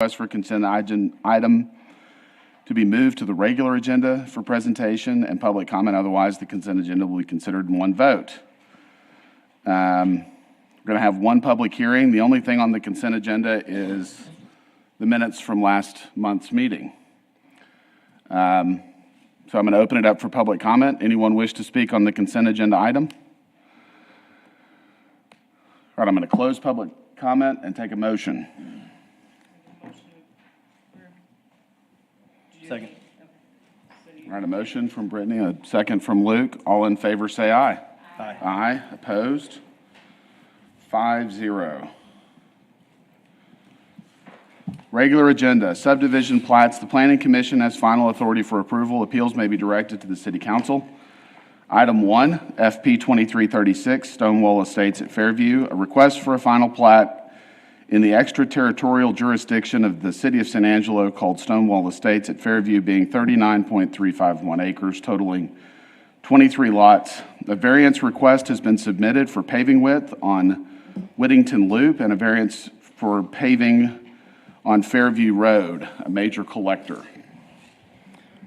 Request for consent item to be moved to the regular agenda for presentation and public comment. Otherwise, the consent agenda will be considered in one vote. We're going to have one public hearing. The only thing on the consent agenda is the minutes from last month's meeting. So I'm going to open it up for public comment. Anyone wish to speak on the consent agenda item? All right, I'm going to close public comment and take a motion. Second. All right, a motion from Brittany, a second from Luke. All in favor say aye. Aye. Aye. Opposed? 5-0. Regular agenda, subdivision plats. The Planning Commission has final authority for approval. Appeals may be directed to the City Council. Item 1, FP 2336, Stonewall Estates at Fairview. A request for a final plat in the extraterritorial jurisdiction of the City of San Angelo called Stonewall Estates at Fairview, being 39.351 acres, totaling 23 lots. A variance request has been submitted for paving width on Whittington Loop and a variance for paving on Fairview Road, a major collector.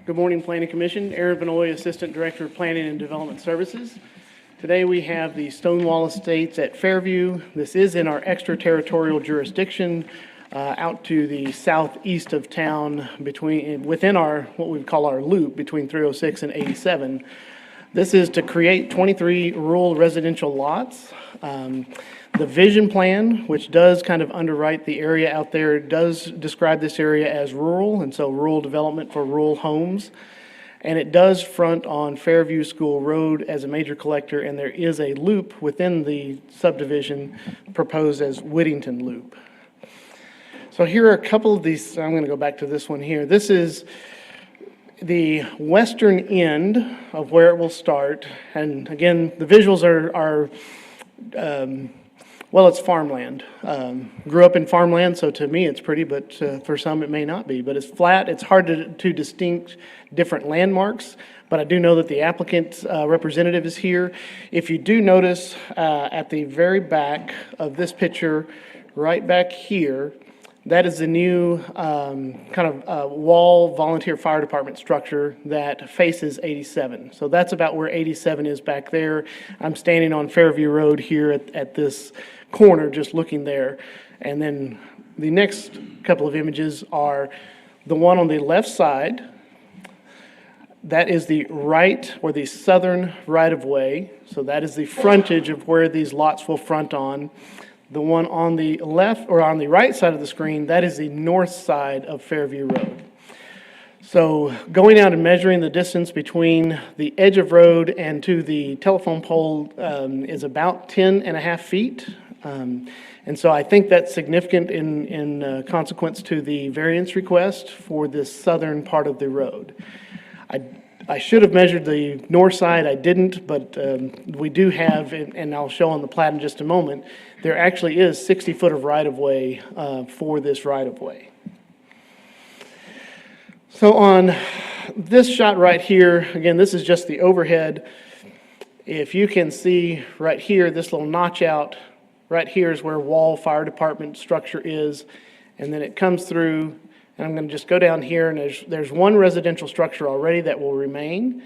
Good morning, Planning Commission. Aaron Benoit, Assistant Director of Planning and Development Services. Today we have the Stonewall Estates at Fairview. This is in our extraterritorial jurisdiction out to the southeast of town within our what we call our loop between 306 and 87. This is to create 23 rural residential lots. The vision plan, which does kind of underwrite the area out there, does describe this area as rural, and so rural development for rural homes. And it does front on Fairview School Road as a major collector, and there is a loop within the subdivision proposed as Whittington Loop. So here are a couple of these. I'm going to go back to this one here. This is the western end of where it will start. And again, the visuals are well, it's farmland. Grew up in farmland, so to me it's pretty, but for some it may not be. But it's flat. It's hard to distinct different landmarks, but I do know that the applicant's representative is here. If you do notice at the very back of this picture, right back here, that is the new wall volunteer fire department structure that faces 87. So that's about where 87 is back there. I'm standing on Fairview Road here at this corner, just looking there. And then the next couple of images are the one on the left side. That is the right or the southern right-of-way. So that is the frontage of where these lots will front on. The one on the left or on the right side of the screen, that is the north side of Fairview Road. So going out and measuring the distance between the edge of road and to the telephone pole is about 10.5 feet. And so I think that's significant in consequence to the variance request for this southern part of the road. I should have measured the north side. I didn't, but we do have, and I'll show on the plat in just a moment, there actually is 60 foot of right-of-way for this right-of-way. So on this shot right here, again, this is just the overhead. If you can see right here, this little notch out, right here is where Wall Fire Department structure is, and then it comes through. And I'm going to just go down here, and there's one residential structure already that will remain,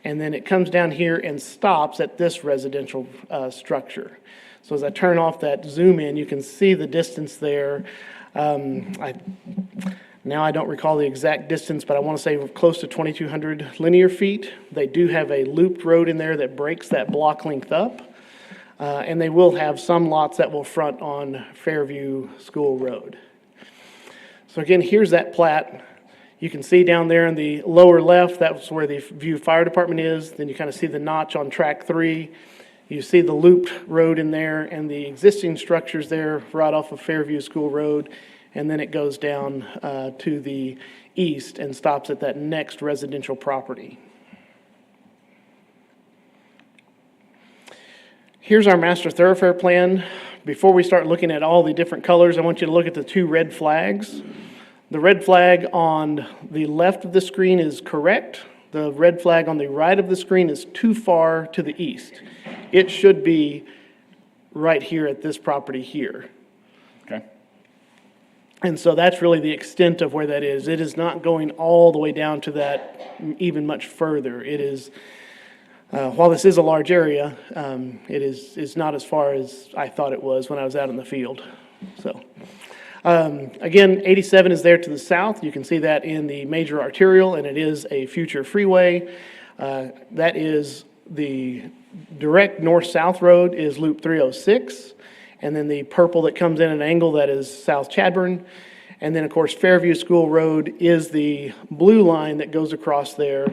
and then it comes down here and stops at this residential structure. So as I turn off that zoom in, you can see the distance there. Now I don't recall the exact distance, but I want to say close to 2,200 linear feet. They do have a looped road in there that breaks that block length up, and they will have some lots that will front on Fairview School Road. So again, here's that plat. You can see down there in the lower left, that's where the View Fire Department is. Then you kind of see the notch on track 3. You see the looped road in there and the existing structures there right off of Fairview School Road. And then it goes down to the east and stops at that next residential property. Here's our master thoroughfare plan. Before we start looking at all the different colors, I want you to look at the 2 red flags. The red flag on the left of the screen is correct. The red flag on the right of the screen is too far to the east. It should be right here at this property here. Okay. And so that's really the extent of where that is. It is not going all the way down to that even much further. It is, while this is a large area, it's not as far as I thought it was when I was out in the field. So, again, 87 is there to the south. You can see that in the major arterial, and it is a future freeway. That is the direct north-south road is Loop 306. And then the purple that comes in an angle, that is South Chadbourn. And then, of course, Fairview School Road is the blue line that goes across there.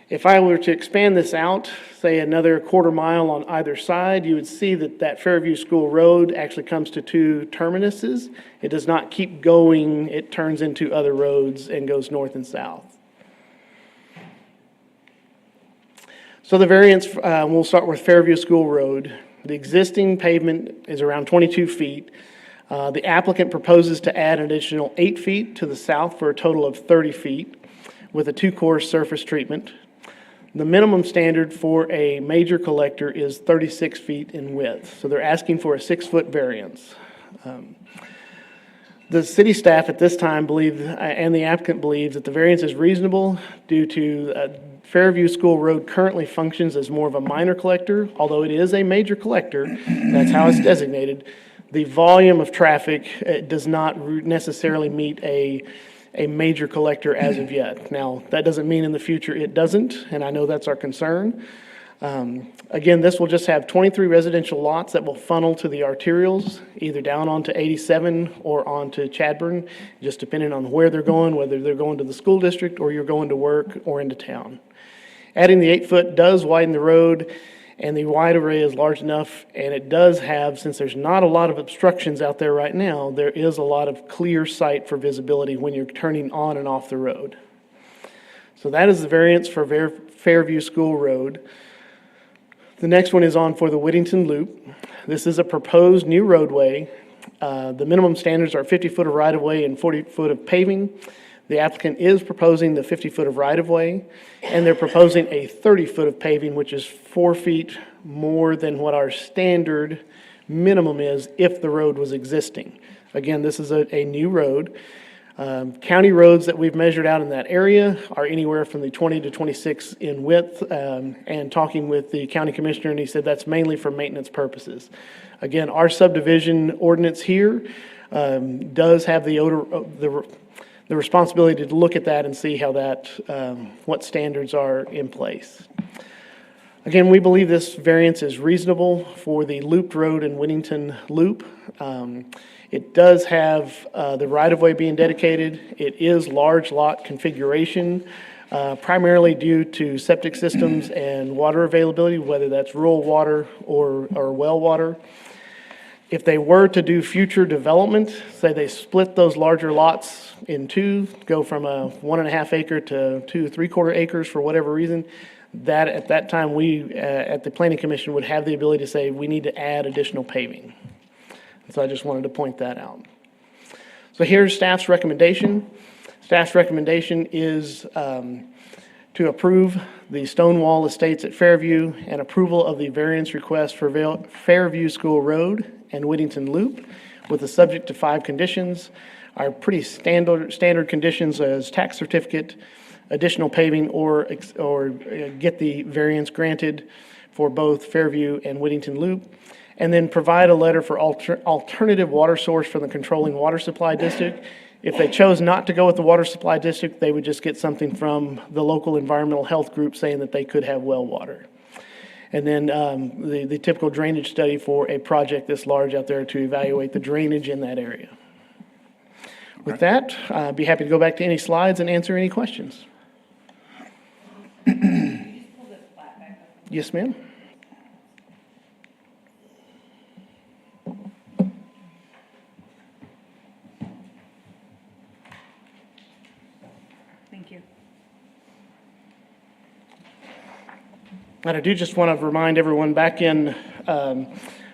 If I were to expand this out, say another quarter mile on either side, you would see that that Fairview School Road actually comes to two terminuses. It does not keep going. It turns into other roads and goes north and south. So the variance, we'll start with Fairview School Road. The existing pavement is around 22 feet. The applicant proposes to add an additional 8 feet to the south for a total of 30 feet with a 2-course surface treatment. The minimum standard for a major collector is 36 feet in width, so they're asking for a 6-foot variance. The city staff at this time believe, and the applicant believes, that the variance is reasonable due to Fairview School Road currently functions as more of a minor collector, although it is a major collector. That's how it's designated. The volume of traffic does not necessarily meet a major collector as of yet. Now, that doesn't mean in the future it doesn't, and I know that's our concern. Again, this will just have 23 residential lots that will funnel to the arterials, either down onto 87 or onto Chadbourn, just depending on where they're going, whether they're going to the school district or you're going to work or into town. Adding the 8-foot does widen the road, and the wide array is large enough, and it does have, since there's not a lot of obstructions out there right now, there is a lot of clear sight for visibility when you're turning on and off the road. So that is the variance for Fairview School Road. The next one is on for the Whittington Loop. This is a proposed new roadway. The minimum standards are 50 foot of right-of-way and 40 foot of paving. The applicant is proposing the 50 foot of right-of-way, and they're proposing a 30 foot of paving, which is 4 feet more than what our standard minimum is if the road was existing. Again, this is a new road. County roads that we've measured out in that area are anywhere from the 20 to 26 in width, and talking with the county commissioner, and he said that's mainly for maintenance purposes. Again, our subdivision ordinance here does have the responsibility to look at that and see how that, what standards are in place. Again, we believe this variance is reasonable for the looped road in Whittington Loop. It does have the right-of-way being dedicated. It is large lot configuration, primarily due to septic systems and water availability, whether that's rural water or well water. If they were to do future development, say they split those larger lots in two, go from a 1.5 acre to 2 3/4 acres for whatever reason, that at that time we at the Planning Commission would have the ability to say we need to add additional paving. So I just wanted to point that out. So here's staff's recommendation. Staff's recommendation is to approve the Stonewall Estates at Fairview and approval of the variance request for Fairview School Road and Whittington Loop with a subject to 5 conditions. Our pretty standard conditions as tax certificate, additional paving, or get the variance granted for both Fairview and Whittington Loop. And then provide a letter for alternative water source from the controlling water supply district. If they chose not to go with the water supply district, they would just get something from the local environmental health group saying that they could have well water. And then the typical drainage study for a project this large out there to evaluate the drainage in that area. With that, I'd be happy to go back to any slides and answer any questions. Yes, ma'am. Thank you. And I do just want to remind everyone, back in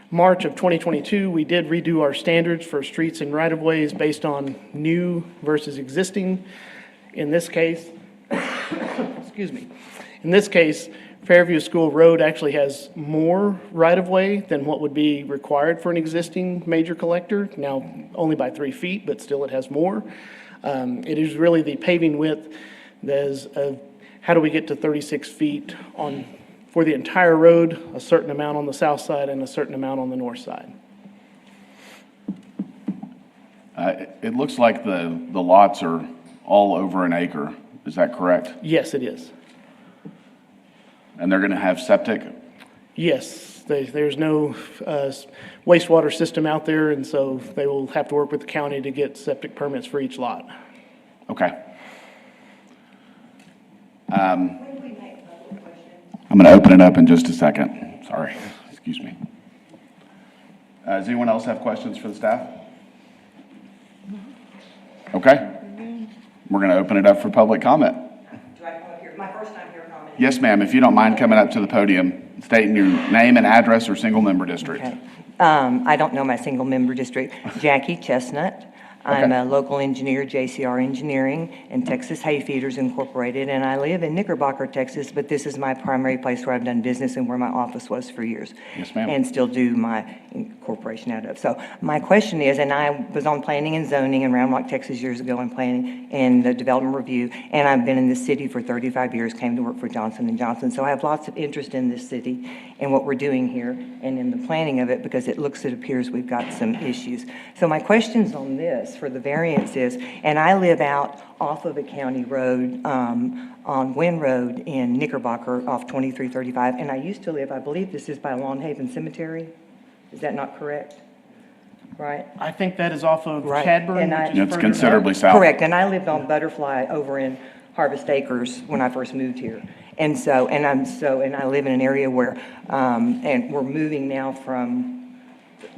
March of 2022, we did redo our standards for streets and right-of-ways based on new versus existing. In this case, excuse me, In this case, Fairview School Road actually has more right-of-way than what would be required for an existing major collector. Now, only by 3 feet, but still it has more. It is really the paving width that is, how do we get to 36 feet for the entire road, a certain amount on the south side and a certain amount on the north side. It looks like the lots are all over an acre. Is that correct? Yes, it is. And they're going to have septic? Yes, there's no wastewater system out there, and so they will have to work with the county to get septic permits for each lot. Okay. I'm going to open it up in just a second. Sorry, excuse me. Does anyone else have questions for the staff? Okay. We're going to open it up for public comment. Do I come up here? My first time here commenting. Yes, ma'am. If you don't mind coming up to the podium, stating your name and address or single member district. Okay. I don't know my single member district. Jackie Chestnut. I'm a local engineer, JCR Engineering, and Texas Hayfeeders Incorporated, and I live in Knickerbocker, Texas, but this is my primary place where I've done business and where my office was for years. Yes, ma'am. And still do my incorporation out of. So my question is, and I was on planning and zoning in Round Rock, Texas years ago in planning and the development review, and I've been in this city for 35 years, came to work for Johnson & Johnson, so I have lots of interest in this city and what we're doing here and in the planning of it because it appears we've got some issues. So my questions on this for the variance is, and I live out off of a county road, on Wynn Road in Knickerbocker off 2335, and I used to live, I believe this is by Long Haven Cemetery. Is that not correct? Right? I think that is off of Right. Cadburn, And which is It's further considerably north. south. Correct, and I lived on Butterfly over in Harvest Acres when I first moved here. And I live in an area where, and we're moving now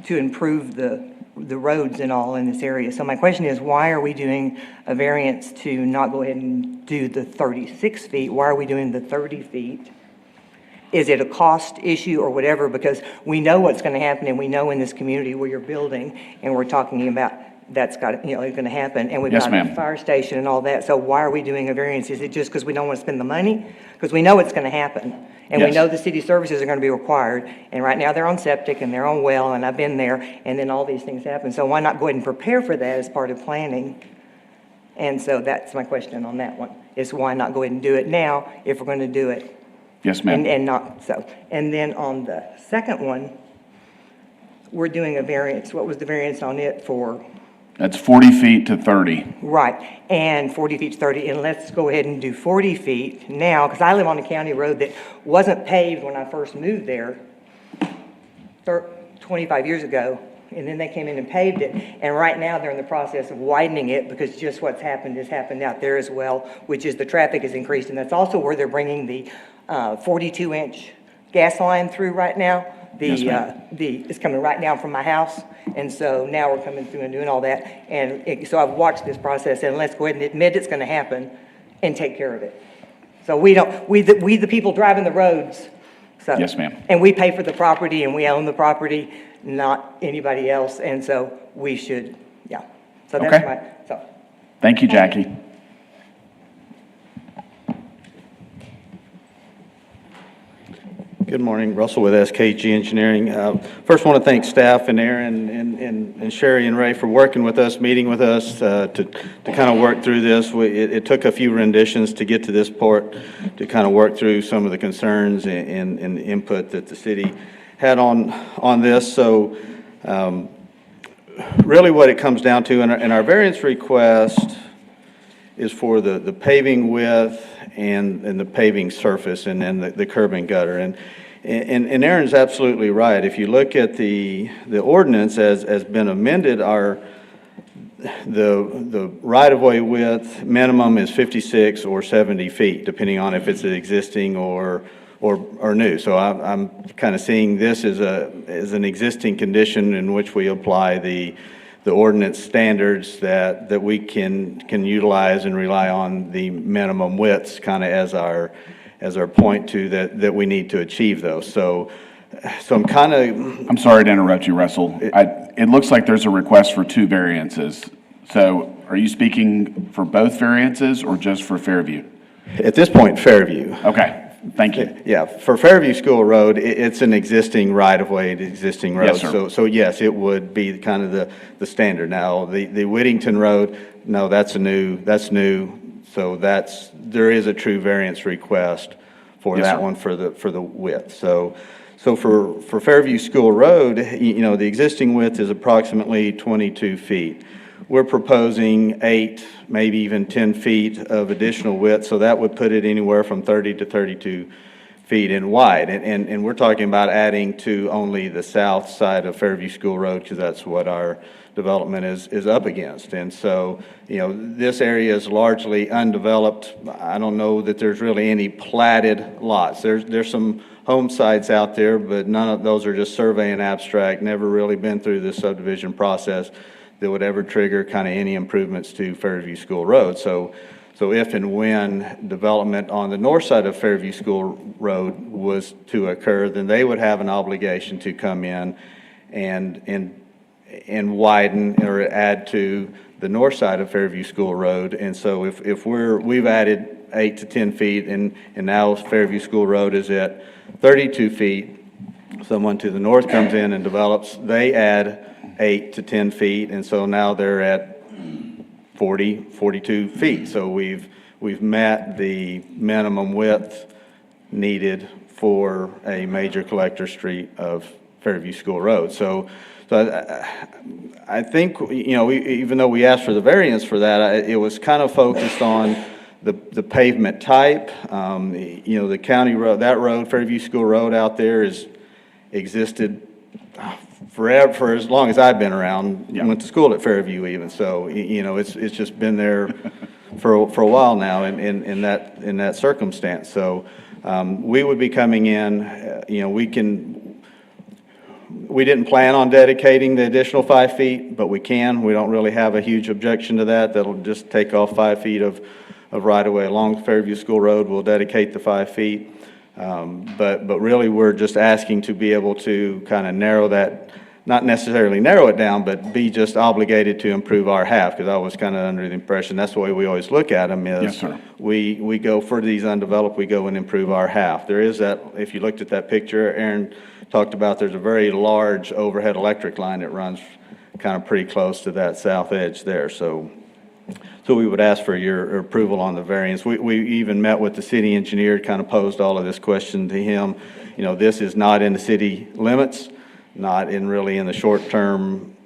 to improve the roads and all in this area. So my question is, why are we doing a variance to not go ahead and do the 36 feet? Why are we doing the 30 feet? Is it a cost issue or whatever? Because we know what's going to happen, and we know in this community where you're building, and we're talking about that's got, it's going to happen, and we've Yes, got ma'am. a fire station and all that. So why are we doing a variance? Is it just because we don't want to spend the money? Because we know it's going to happen, and we Yes. know the city services are going to be required. And right now they're on septic and they're on well, and I've been there, and then all these things happen. So why not go ahead and prepare for that as part of planning? And so that's my question on that one: is why not go ahead and do it now if we're going to do it? Yes, ma'am. And not so. And then on the second one, we're doing a variance. What was the variance on it for? That's 40 feet to 30. Right, and 40 feet to 30, and let's go ahead and do 40 feet now, because I live on a county road that wasn't paved when I first moved there 25 years ago, and then they came in and paved it, and right now they're in the process of widening it, because just what's happened has happened out there as well, which is the traffic has increased, and that's also where they're bringing the 42-inch gas line through right now. Yes, ma'am. It's coming right down from my house, and so now we're coming through and doing all that. And so I've watched this process, and let's go ahead and admit it's going to happen and take care of it. So we the people driving the roads. So, Yes, ma'am. And we pay for the property, and we own the property, not anybody else, and so we should, yeah. So that's Okay. Thank you, Jackie. Good morning, Russell with SKG Engineering. First, want to thank staff and Aaron and Sherry and Ray for working with us, meeting with us to kind of work through this. It took a few renditions to get to this part, to kind of work through some of the concerns and the input that the city had on this. So really what it comes down to, and our variance request is for the paving width and the paving surface and then the curb and gutter. And Aaron's absolutely right. If you look at the ordinance as been amended, the right-of-way width minimum is 56 or 70 feet, depending on if it's existing or new. So I'm kind of seeing this as an existing condition in which we apply the ordinance standards that we can utilize and rely on the minimum widths kind of as our point to that we need to achieve those. So I'm sorry to interrupt you, Russell. It looks like there's a request for 2 variances. So are you speaking for both variances or just for Fairview? at this point, Fairview. Okay. Thank you. Yeah, for Fairview School Road, it's an existing right-of-way, an existing road. Yes, sir. So yes, it would be kind of the standard. Now, the Whittington Road, no, that's new. So there is a true variance request for Yes, that sir. one for the width. So for Fairview School Road, the existing width is approximately 22 feet. We're proposing 8, maybe even 10 feet of additional width, so that would put it anywhere from 30 to 32 feet in wide. And we're talking about adding to only the south side of Fairview School Road, because that's what our development is up against. And so, this area is largely undeveloped. I don't know that there's really any platted lots. There's some home sites out there, but none of those are just survey and abstract, never really been through the subdivision process that would ever trigger kind of any improvements to Fairview School Road. So if and when development on the north side of Fairview School Road was to occur, then they would have an obligation to come in and widen or add to the north side of Fairview School Road. And so if we've added 8 to 10 feet and now Fairview School Road is at 32 feet, someone to the north comes in and develops, they add 8 to 10 feet, and so now they're at 42 feet. So we've met the minimum width needed for a major collector street of Fairview School Road. So I think, even though we asked for the variance for that, it was kind of focused on the pavement type. The county road, that road, Fairview School Road out there is existed forever, for as long as I've been around. Yeah. Went to school at Fairview even, so, it's just been there for a while now in that circumstance. So, we would be coming in, we didn't plan on dedicating the additional 5 feet, but we can. We don't really have a huge objection to that. That'll just take off 5 feet of right-of-way along Fairview School Road. We'll dedicate the 5 feet. But really, we're just asking to be able to kind of narrow that, not necessarily narrow it down, but be just obligated to improve our half, because I was kind of under the impression, that's the way we always look at them, is Yes, sir. we go for these undeveloped, we go and improve our half. There is that, if you looked at that picture, Aaron talked about, there's a very large overhead electric line that runs kind of pretty close to that south edge there. So we would ask for your approval on the variance. We even met with the city engineer, kind of posed all of this question to him. This is not in the city limits, not really in the short-term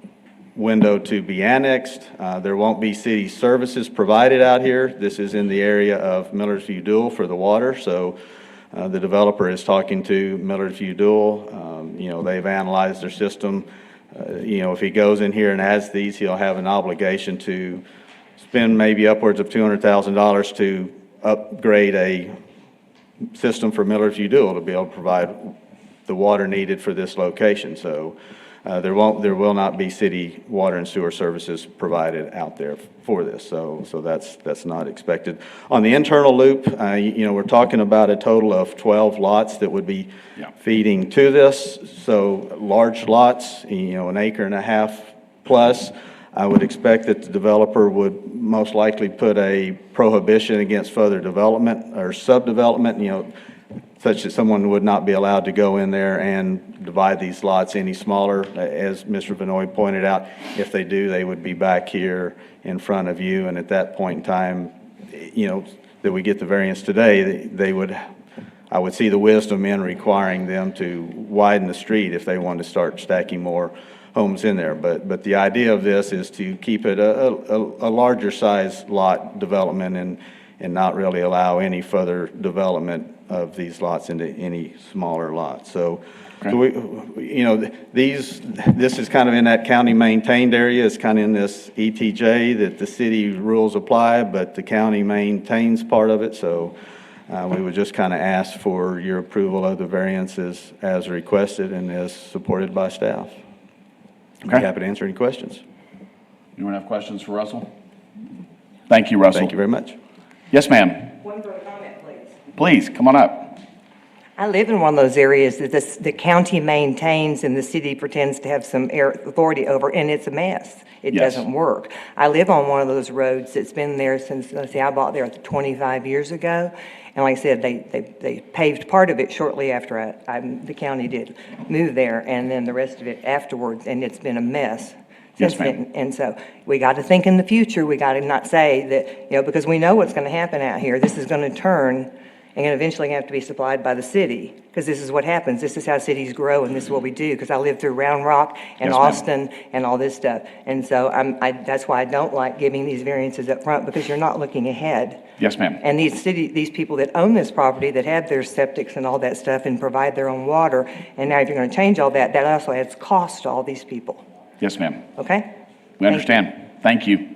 window to be annexed. There won't be city services provided out here. This is in the area of Millersview Dual for the water. So the developer is talking to Millersview Dual. They've analyzed their system. If he goes in here and adds these, he'll have an obligation to spend maybe upwards of $200,000 to upgrade a system for Millersview Dual to be able to provide the water needed for this location. So there will not be city water and sewer services provided out there for this. So that's not expected. On the internal loop, we're talking about a total of 12 lots that would be feeding to this. So large lots, an acre and a half plus. I would expect that the developer would most likely put a prohibition against further development or subdevelopment, such that someone would not be allowed to go in there and divide these lots any smaller. As Mr. Benoit pointed out, if they do, they would be back here in front of you, and at that point in time, that we get the variance today, I would see the wisdom in requiring them to widen the street if they wanted to start stacking more homes in there. But the idea of this is to keep it a larger size lot development and not really allow any further development of these lots into any smaller lots. So this is kind of in that county maintained area. It's kind of in this ETJ that the city rules apply, but the county maintains part of it. So we would just kind of ask for your approval of the variances as requested and as supported by staff. Okay. I'm happy to answer any questions. Anyone have questions for Russell? Thank you, Russell. Thank you very much. Yes, ma'am. One further comment, please. Please, come on up. I live in one of those areas that the county maintains and the city pretends to have some authority over, and it's a mess. It Yes. doesn't work. I live on one of those roads that's been there since, let's see, I bought there 25 years ago. And like I said, they paved part of it shortly after the county did move there, and then the rest of it afterwards, and it's been a mess. Yes, since ma'am. then. And so we got to think in the future. We got to not say that, because we know what's going to happen out here. This is going to turn and eventually have to be supplied by the city, because this is what happens. This is how cities grow, and this is what we do, because I lived through Round Rock and Yes, ma'am. Austin and all this stuff. And so that's why I don't like giving these variances up front, because you're not looking ahead. Yes, ma'am. And these people that own this property, that have their septics and all that stuff and provide their own water, and now if you're going to change all that, that also adds cost to all these people. Yes, ma'am. Okay? We understand. Thank you.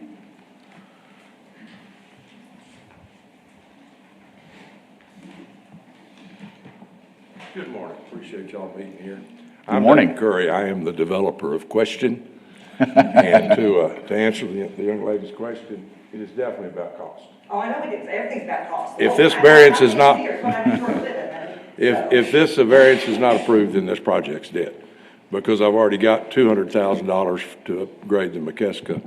Good morning. Appreciate y'all being here. Good morning. I'm Doug Curry. I am the developer of Question. And to answer the young lady's question, it is definitely about cost. Oh, I know it is. Everything's about cost. If this variance is not, if this variance is not approved, then this project's dead. Because I've already got $200,000 to upgrade the McKeska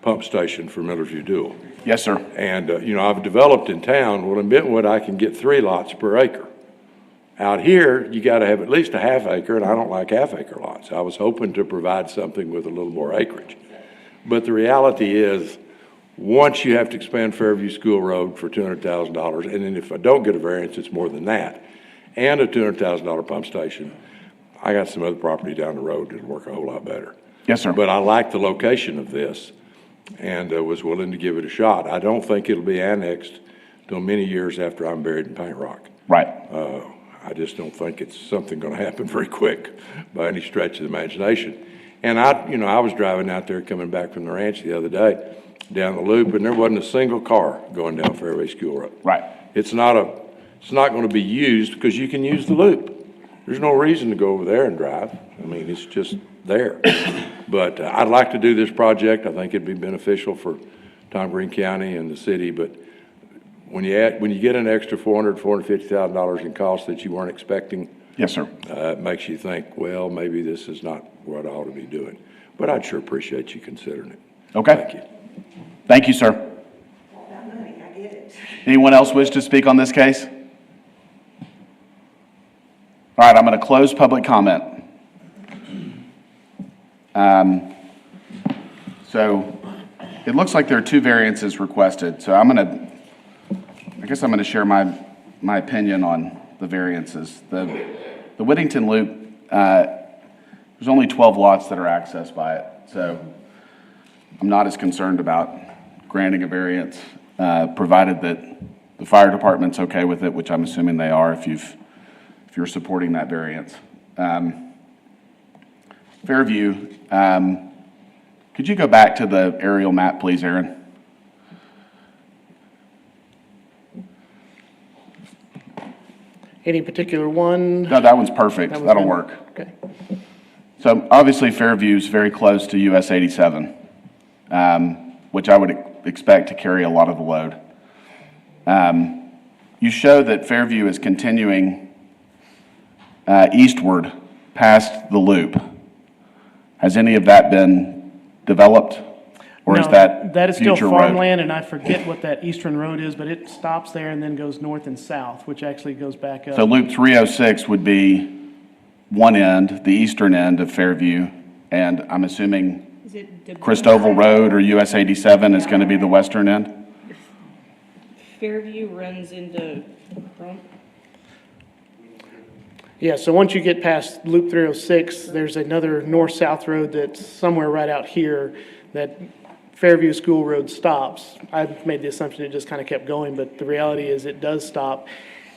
pump station for Millersview Dual. Yes, sir. And, I've developed in town, well, in Bentwood, I can get 3 lots per acre. Out here, you gotta have at least a half acre, and I don't like half acre lots. I was hoping to provide something with a little more acreage. But the reality is, once you have to expand Fairview School Road for $200,000, and then if I don't get a variance, it's more than that, and a $200,000 pump station, I got some other property down the road that'll work a whole lot better. Yes, sir. But I like the location of this, and was willing to give it a shot. I don't think it'll be annexed till many years after I'm buried in paint rock. Right. I just don't think it's something gonna happen very quick by any stretch of the imagination. And I was driving out there coming back from the ranch the other day, down the loop, and there wasn't a single car going down Fairway School Road. Right. It's not gonna be used because you can use the loop. There's no reason to go over there and drive. I mean, it's just there. But I'd like to do this project. I think it'd be beneficial for Tom Green County and the city, but when you get an extra $450,000 in costs that you weren't expecting, Yes, sir. it makes you think, well, maybe this is not what I ought to be doing. But I'd sure appreciate you considering it. Okay. Thank you. Thank you, sir. I get it. Anyone else wish to speak on this case? All right, I'm going to close public comment. So it looks like there are 2 variances requested, so I guess I'm going to share my opinion on the variances. The Whittington Loop, there's only 12 lots that are accessed by it, so I'm not as concerned about granting a variance, provided that the fire department's okay with it, which I'm assuming they are if you're supporting that variance. Fairview, could you go back to the aerial map, please, Aaron? Any particular one? No, that one's perfect. That was That'll good. work. Okay. So obviously Fairview's very close to US 87, which I would expect to carry a lot of the load. You show that Fairview is continuing eastward past the loop. Has any of that been developed? Or is No, that is still future road? farmland, and I forget what that eastern road is, but it stops there and then goes north and south, which actually goes back up. So Loop 306 would be one end, the eastern end of Fairview, and I'm assuming Is it Christoval Road or US 87 is going to be the western end? Fairview runs into Crump? Yeah, so once you get past Loop 306, there's another north-south road that's somewhere right out here that Fairview School Road stops. I made the assumption it just kind of kept going, but the reality is it does stop.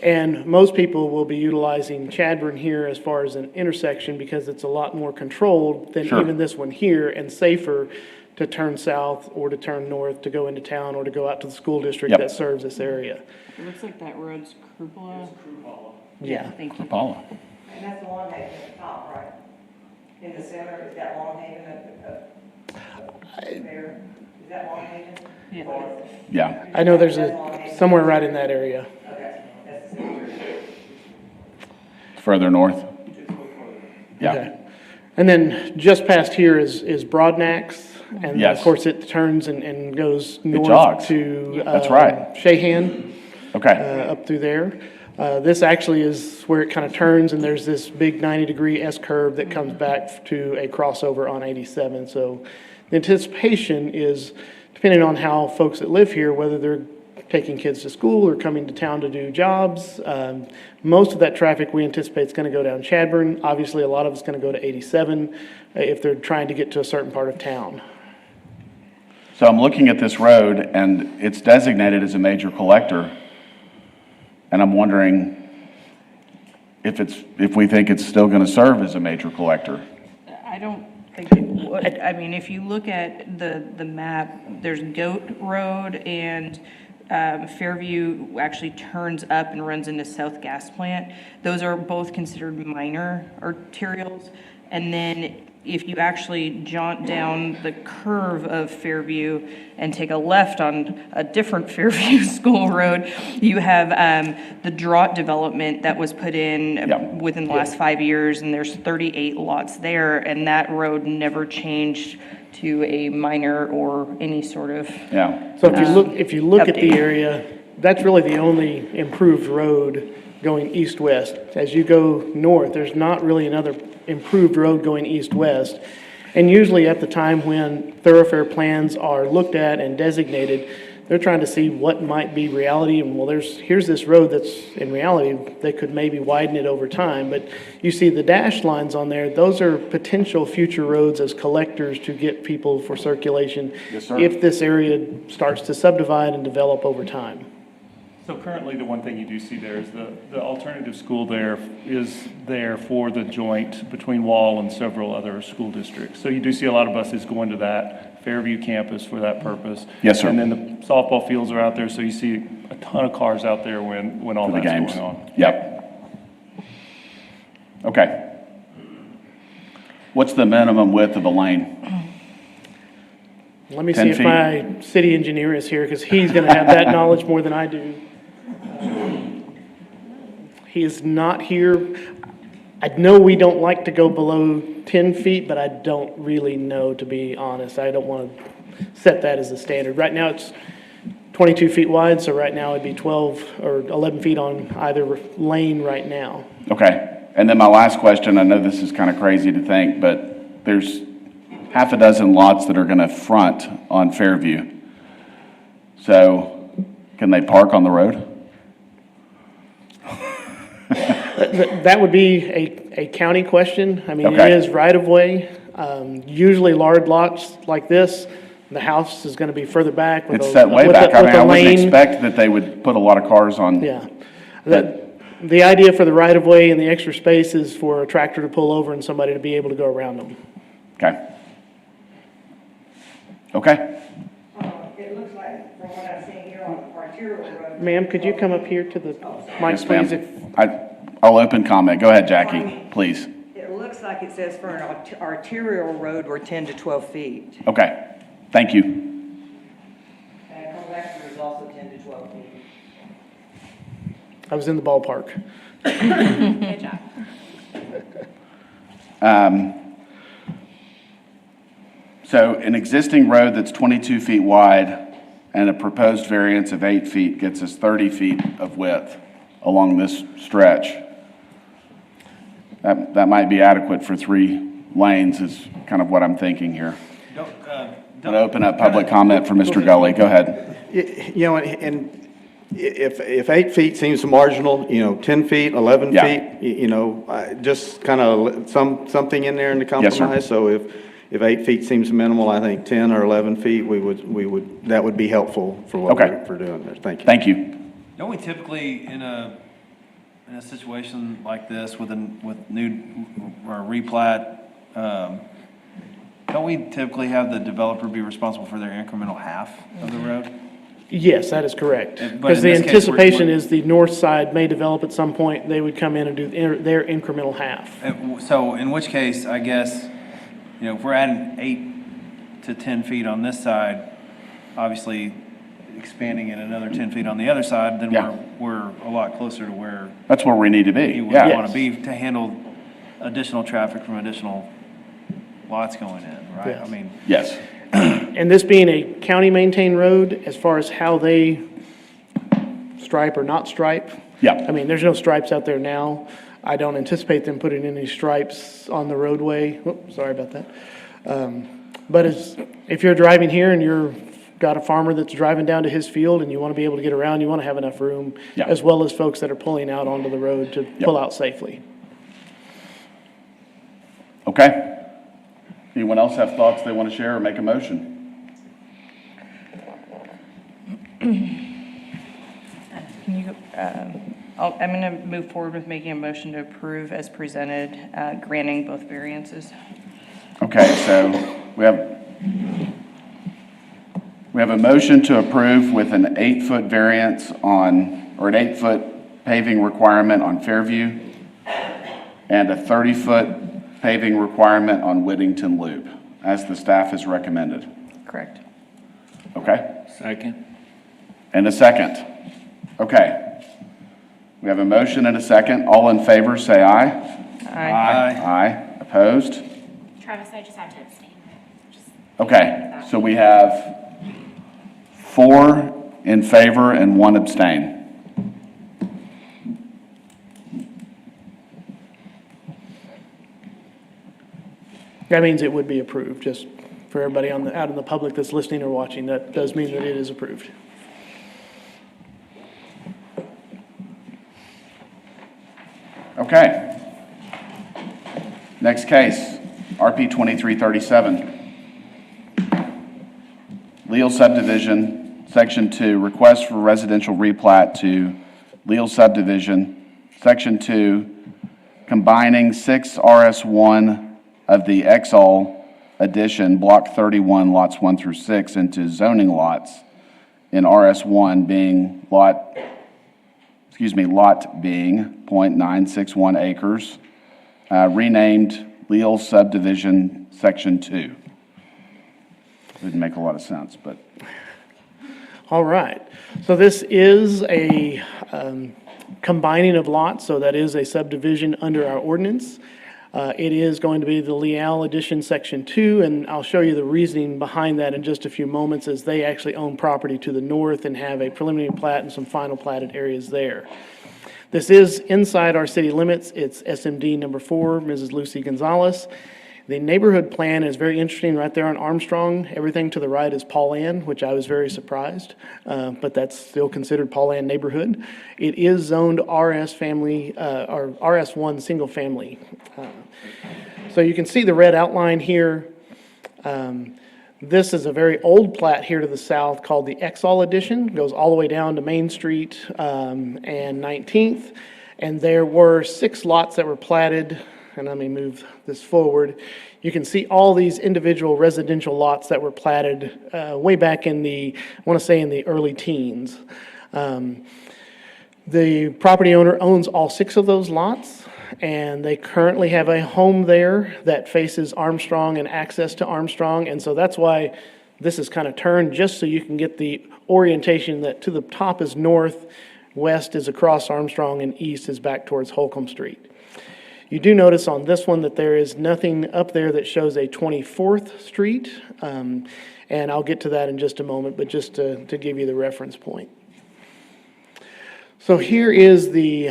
And most people will be utilizing Chadburn here as far as an intersection because it's a lot more controlled than Sure. even this one here, and safer to turn south or to turn north to go into town or to go out to the school district Yep. that serves this area. It looks like that road's Cupola. Yeah. Thank you. Paula. And that's the Long Haven at the top, right? In the center, is that Long Haven there? Is that Long Haven? Yeah. Yeah. I know there's somewhere right in that area. Okay, that's the center. Further north? Yeah. Okay. And then just past here is Broadnax. And Yes. of course, it turns and goes north jogs. to. That's right. Shahan. Okay, Up through there. This actually is where it kind of turns, and there's this big 90-degree S-curve that comes back to a crossover on 87. So the anticipation is, depending on how folks that live here, whether they're taking kids to school or coming to town to do jobs, most of that traffic we anticipate is going to go down Chadburn. Obviously, a lot of it's going to go to 87 if they're trying to get to a certain part of town. so I'm looking at this road, and it's designated as a major collector, and I'm wondering if we think it's still going to serve as a major collector. I don't think it would. I mean, if you look at the map, there's Goat Road and Fairview actually turns up and runs into South Gas Plant. Those are both considered minor arterials. And then if you actually jaunt down the curve of Fairview and take a left on a different Fairview School Road, you have the Draught development that was put in Yep. within the last 5 years, and there's 38 lots there, and that road never changed to a minor or any sort of. Yeah, So if you look at the update. area, that's really the only improved road going east-west. As you go north, there's not really another improved road going east-west. And usually at the time when thoroughfare plans are looked at and designated, they're trying to see what might be reality, and well, here's this road that's in reality, they could maybe widen it over time, but you see the dashed lines on there, those are potential future roads as collectors to get people for circulation. Yes, sir. If this area starts to subdivide and develop over time. So currently, the one thing you do see there is the alternative school there is there for the joint between Wall and several other school districts. So you do see a lot of buses going to that Fairview campus for that purpose. Yes, sir. And then the softball fields are out there, so you see a ton of cars out there when all for the that's games. going on. Yep. Okay. What's the minimum width of a lane? Let me 10 see if feet. my city engineer is here, because he's gonna have that knowledge more than I do. He is not here. I know we don't like to go below 10 feet, but I don't really know, to be honest. I don't want to set that as a standard. Right now, it's 22 feet wide, so right now it'd be 12 or 11 feet on either lane right now. Okay, and then my last question, I know this is kind of crazy to think, but there's half a dozen lots that are going to front on Fairview. So can they park on the road? That would be a county question. I mean, it Okay. is right-of-way. Usually large lots like this, the house is going to be further back with It's a. set way with a- back. I with mean, a I wouldn't lane. expect that they would put a lot of cars on. Yeah. The idea for the right-of-way and the extra space is for a tractor to pull over and somebody to be able to go around them. Okay. Okay. It looks like, from what I'm seeing here on Arterial Road. Ma'am, could you come up here to the mic, Yes, ma'am. please? I'll open comment. Go ahead, Jackie, please. It looks like it says for an arterial road, we're 10 to 12 feet. Okay, thank you. And a collector is also 10 to 12 feet. I was in the ballpark. Good job. So an existing road that's 22 feet wide and a proposed variance of 8 feet gets us 30 feet of width along this stretch. That might be adequate for 3 lanes is kind of what I'm thinking here. I'm going to open up public comment for Mr. Gully. Go ahead. You know, and if 8 feet seems marginal, 10 feet, 11 Yeah. feet, just kind of something in there in the Yes, sir. compromise. So if 8 feet seems minimal, I think 10 or 11 feet, that would be helpful for what Okay. we're doing there. Thank you. Thank you. Don't we typically, in a situation like this with new or replat, don't we typically have the developer be responsible for their incremental half of the road? Yes, that is correct. But Because in the this case, anticipation is the north side may develop at some point, they would come in and do their incremental half. So in which case, I guess, if we're adding 8 to 10 feet on this side, obviously, expanding it another 10 feet on the other side, then Yeah. we're a lot closer to where That's where we need to be. you would Yeah. want to be to handle additional traffic from additional lots going in, right? I mean, Yes. And this being a county-maintained road, as far as how they stripe or not stripe, Yeah. I mean, there's no stripes out there now. I don't anticipate them putting any stripes on the roadway. Whoops, sorry about that. But if you're driving here and you've got a farmer that's driving down to his field and you want to be able to get around, you want to have enough room, Yeah. as well as folks that are pulling out onto the road to pull out safely. Okay. Anyone else have thoughts they want to share or make a motion? Can you, I'm going to move forward with making a motion to approve as presented, granting both variances. Okay, so we have a motion to approve with an 8-foot variance on, or an 8-foot paving requirement on Fairview and a 30-foot paving requirement on Whittington Loop, as the staff has recommended. Correct. Okay? Second. And a second. Okay. We have a motion and a second. All in favor, say aye. Aye. Aye. Opposed? Travis, I just have to abstain. Okay, so we have 4 in favor and 1 abstain. That means it would be approved, just for everybody out in the public that's listening or watching. That does mean that it is approved. Okay. Next case, RP 2337. Leal subdivision, Section 2, request for residential replat to Leal subdivision, Section 2, combining 6 RS1 of the Exall addition, Block 31, lots 1 through 6, into zoning lots in RS1 being lot being .961 acres, renamed Leal subdivision, Section 2. Didn't make a lot of sense, but. All right. So this is a combining of lots, so that is a subdivision under our ordinance. It is going to be the Leal Addition Section 2, and I'll show you the reasoning behind that in just a few moments, as they actually own property to the north and have a preliminary plat and some final platted areas there. This is inside our city limits. It's SMD number 4, Mrs. Lucy Gonzalez. The neighborhood plan is very interesting right there on Armstrong. Everything to the right is Paul Ann, which I was very surprised, but that's still considered Paul Ann neighborhood. It is zoned RS family, or RS1 single family. So you can see the red outline here. This is a very old plat here to the south called the Exall Addition. Goes all the way down to Main Street and 19th. And there were 6 lots that were platted. And let me move this forward. You can see all these individual residential lots that were platted way back in the, I want to say in the early teens. The property owner owns all 6 of those lots, and they currently have a home there that faces Armstrong and access to Armstrong. And so that's why this is kind of turned, just so you can get the orientation that to the top is north, west is across Armstrong, and east is back towards Holcomb Street. You do notice on this one that there is nothing up there that shows a 24th Street, and I'll get to that in just a moment, but just to give you the reference point. So here is the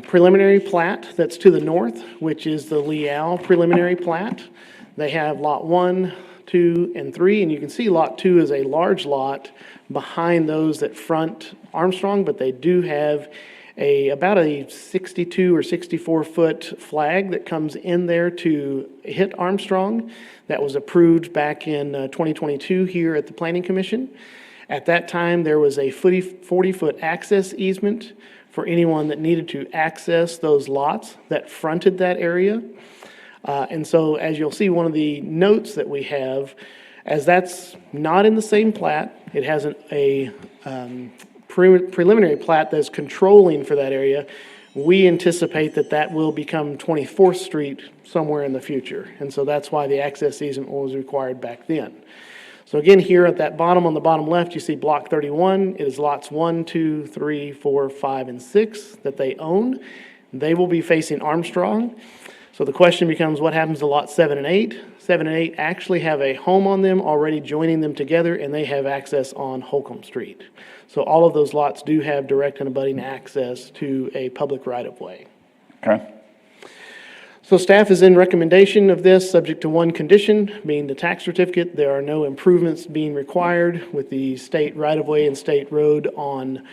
preliminary plat that's to the north, which is the Leal preliminary plat. They have lot 1, 2, and 3, and you can see lot 2 is a large lot behind those that front Armstrong, but they do have about a 62 or 64 foot flag that comes in there to hit Armstrong. That was approved back in 2022 here at the Planning Commission. At that time, there was a 40-foot access easement for anyone that needed to access those lots that fronted that area. And so, as you'll see, one of the notes that we have, as that's not in the same plat, it has a preliminary plat that's controlling for that area. We anticipate that that will become 24th Street somewhere in the future. And so that's why the access easement was required back then. So again, here at that bottom, on the bottom left, you see Block 31. It is lots 1, 2, 3, 4, 5, and 6 that they own. They will be facing Armstrong. So the question becomes, what happens to lots 7 and 8? 7 and 8 actually have a home on them already joining them together, and they have access on Holcomb Street. So all of those lots do have direct and abutting access to a public right-of-way. Okay. So staff is in recommendation of this, subject to one condition, being the tax certificate. There are no improvements being required with the state right-of-way and state road on,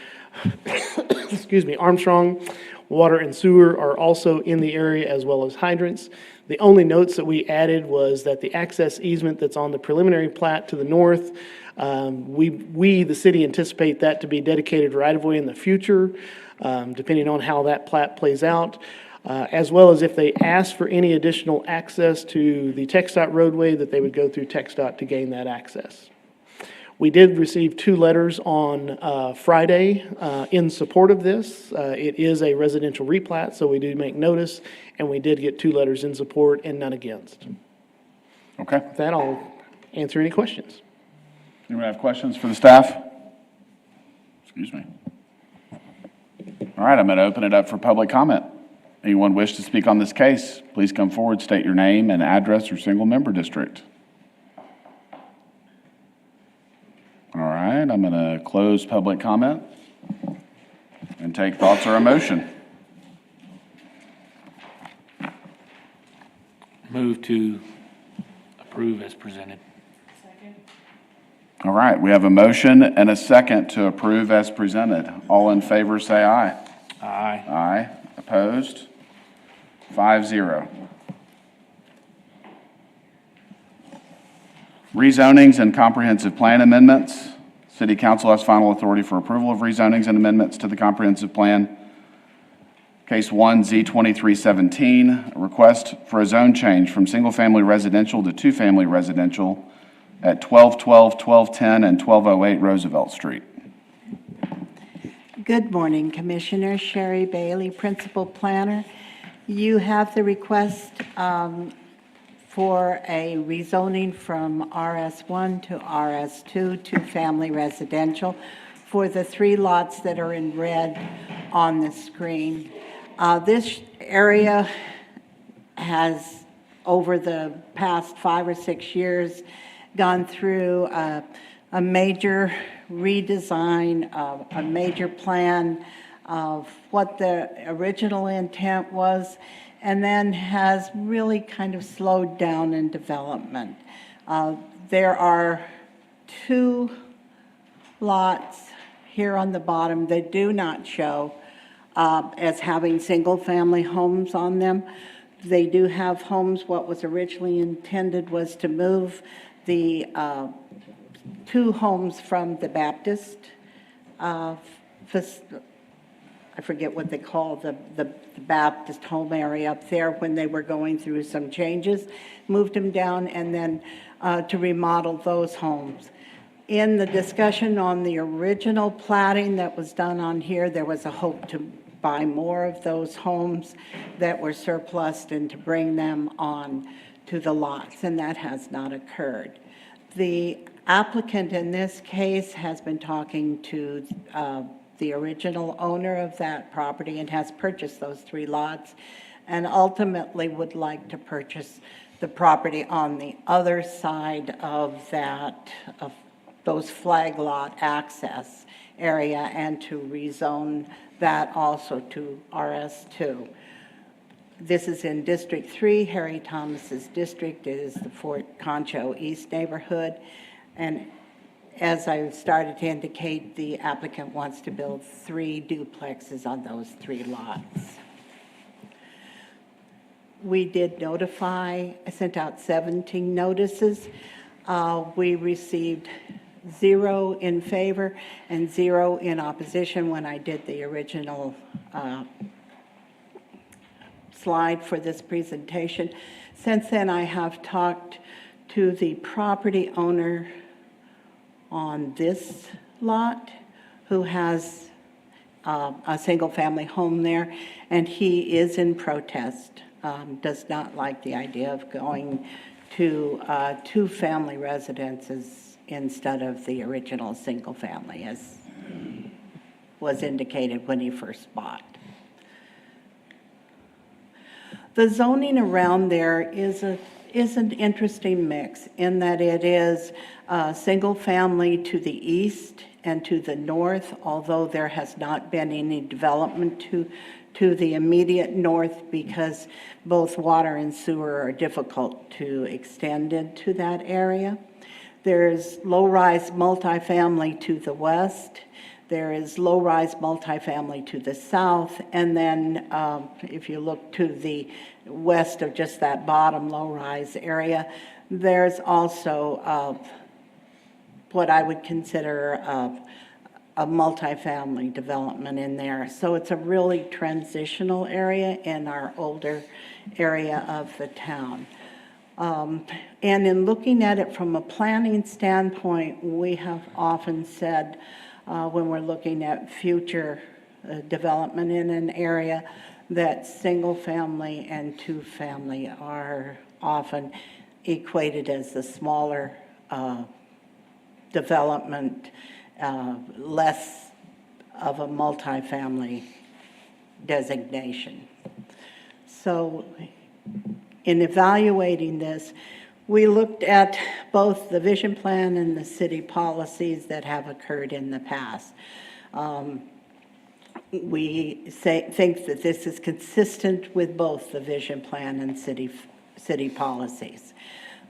excuse me, Armstrong. Water and sewer are also in the area, as well as hydrants. The only notes that we added was that the access easement that's on the preliminary plat to the north, we, the city, anticipate that to be dedicated right-of-way in the future, depending on how that plat plays out, as well as if they ask for any additional access to the TxDOT roadway, that they would go through TxDOT to gain that access. We did receive 2 letters on Friday in support of this. It is a residential replat, so we do make notice, and we did get 2 letters in support and none against. Okay. With that, I'll answer any questions. Anyone have questions for the staff? Excuse me. All right, I'm going to open it up for public comment. Anyone wish to speak on this case, please come forward, state your name and address or single member district. All right, I'm going to close public comment and take thoughts or a motion. Move to approve as presented. All right, we have a motion and a second to approve as presented. All in favor, say aye. Aye. Aye. Opposed? 5-0. Rezonings and comprehensive plan amendments. City Council has final authority for approval of rezonings and amendments to the comprehensive plan. Case 1, Z2317, a request for a zone change from single-family residential to two-family residential at 1212, 1210, and 1208 Roosevelt Street. Good morning, Commissioner. Sherry Bailey, Principal Planner. You have the request for a rezoning from RS1 to RS2, two-family residential, for the 3 lots that are in red on the screen. This area has, over the past 5 or 6 years, gone through a major redesign, a major plan of what the original intent was, and then has really kind of slowed down in development. There are 2 lots here on the bottom that do not show as having single-family homes on them. They do have homes. What was originally intended was to move the 2 homes from the Baptist, I forget what they call the Baptist home area up there, when they were going through some changes, moved them down, and then to remodel those homes. In the discussion on the original platting that was done on here, there was a hope to buy more of those homes that were surplused and to bring them on to the lots, and that has not occurred. The applicant in this case has been talking to the original owner of that property and has purchased those 3 lots, and ultimately would like to purchase the property on the other side of that, of those flag lot access area, and to rezone that also to RS2. This is in District 3, Harry Thomas's district. It is the Fort Concho East neighborhood. And as I started to indicate, the applicant wants to build 3 duplexes on those 3 lots. We did notify, I sent out 17 notices. We received 0 in favor and 0 in opposition when I did the original slide for this presentation. Since then, I have talked to the property owner on this lot, who has a single-family home there, and he is in protest, does not like the idea of going to 2 family residences instead of the original single-family, as was indicated when he first bought. The zoning around there is an interesting mix in that it is single-family to the east and to the north, although there has not been any development to the immediate north because both water and sewer are difficult to extend into that area. There's low-rise multifamily to the west. There is low-rise multifamily to the south, and then if you look to the west of just that bottom low-rise area, there's also what I would consider a multifamily development in there. So it's a really transitional area in our older area of the town. And in looking at it from a planning standpoint, we have often said, when we're looking at future development in an area, that single-family and two-family are often equated as the smaller development, less of a multifamily designation. So in evaluating this, we looked at both the vision plan and the city policies that have occurred in the past. We think that this is consistent with both the vision plan and city policies.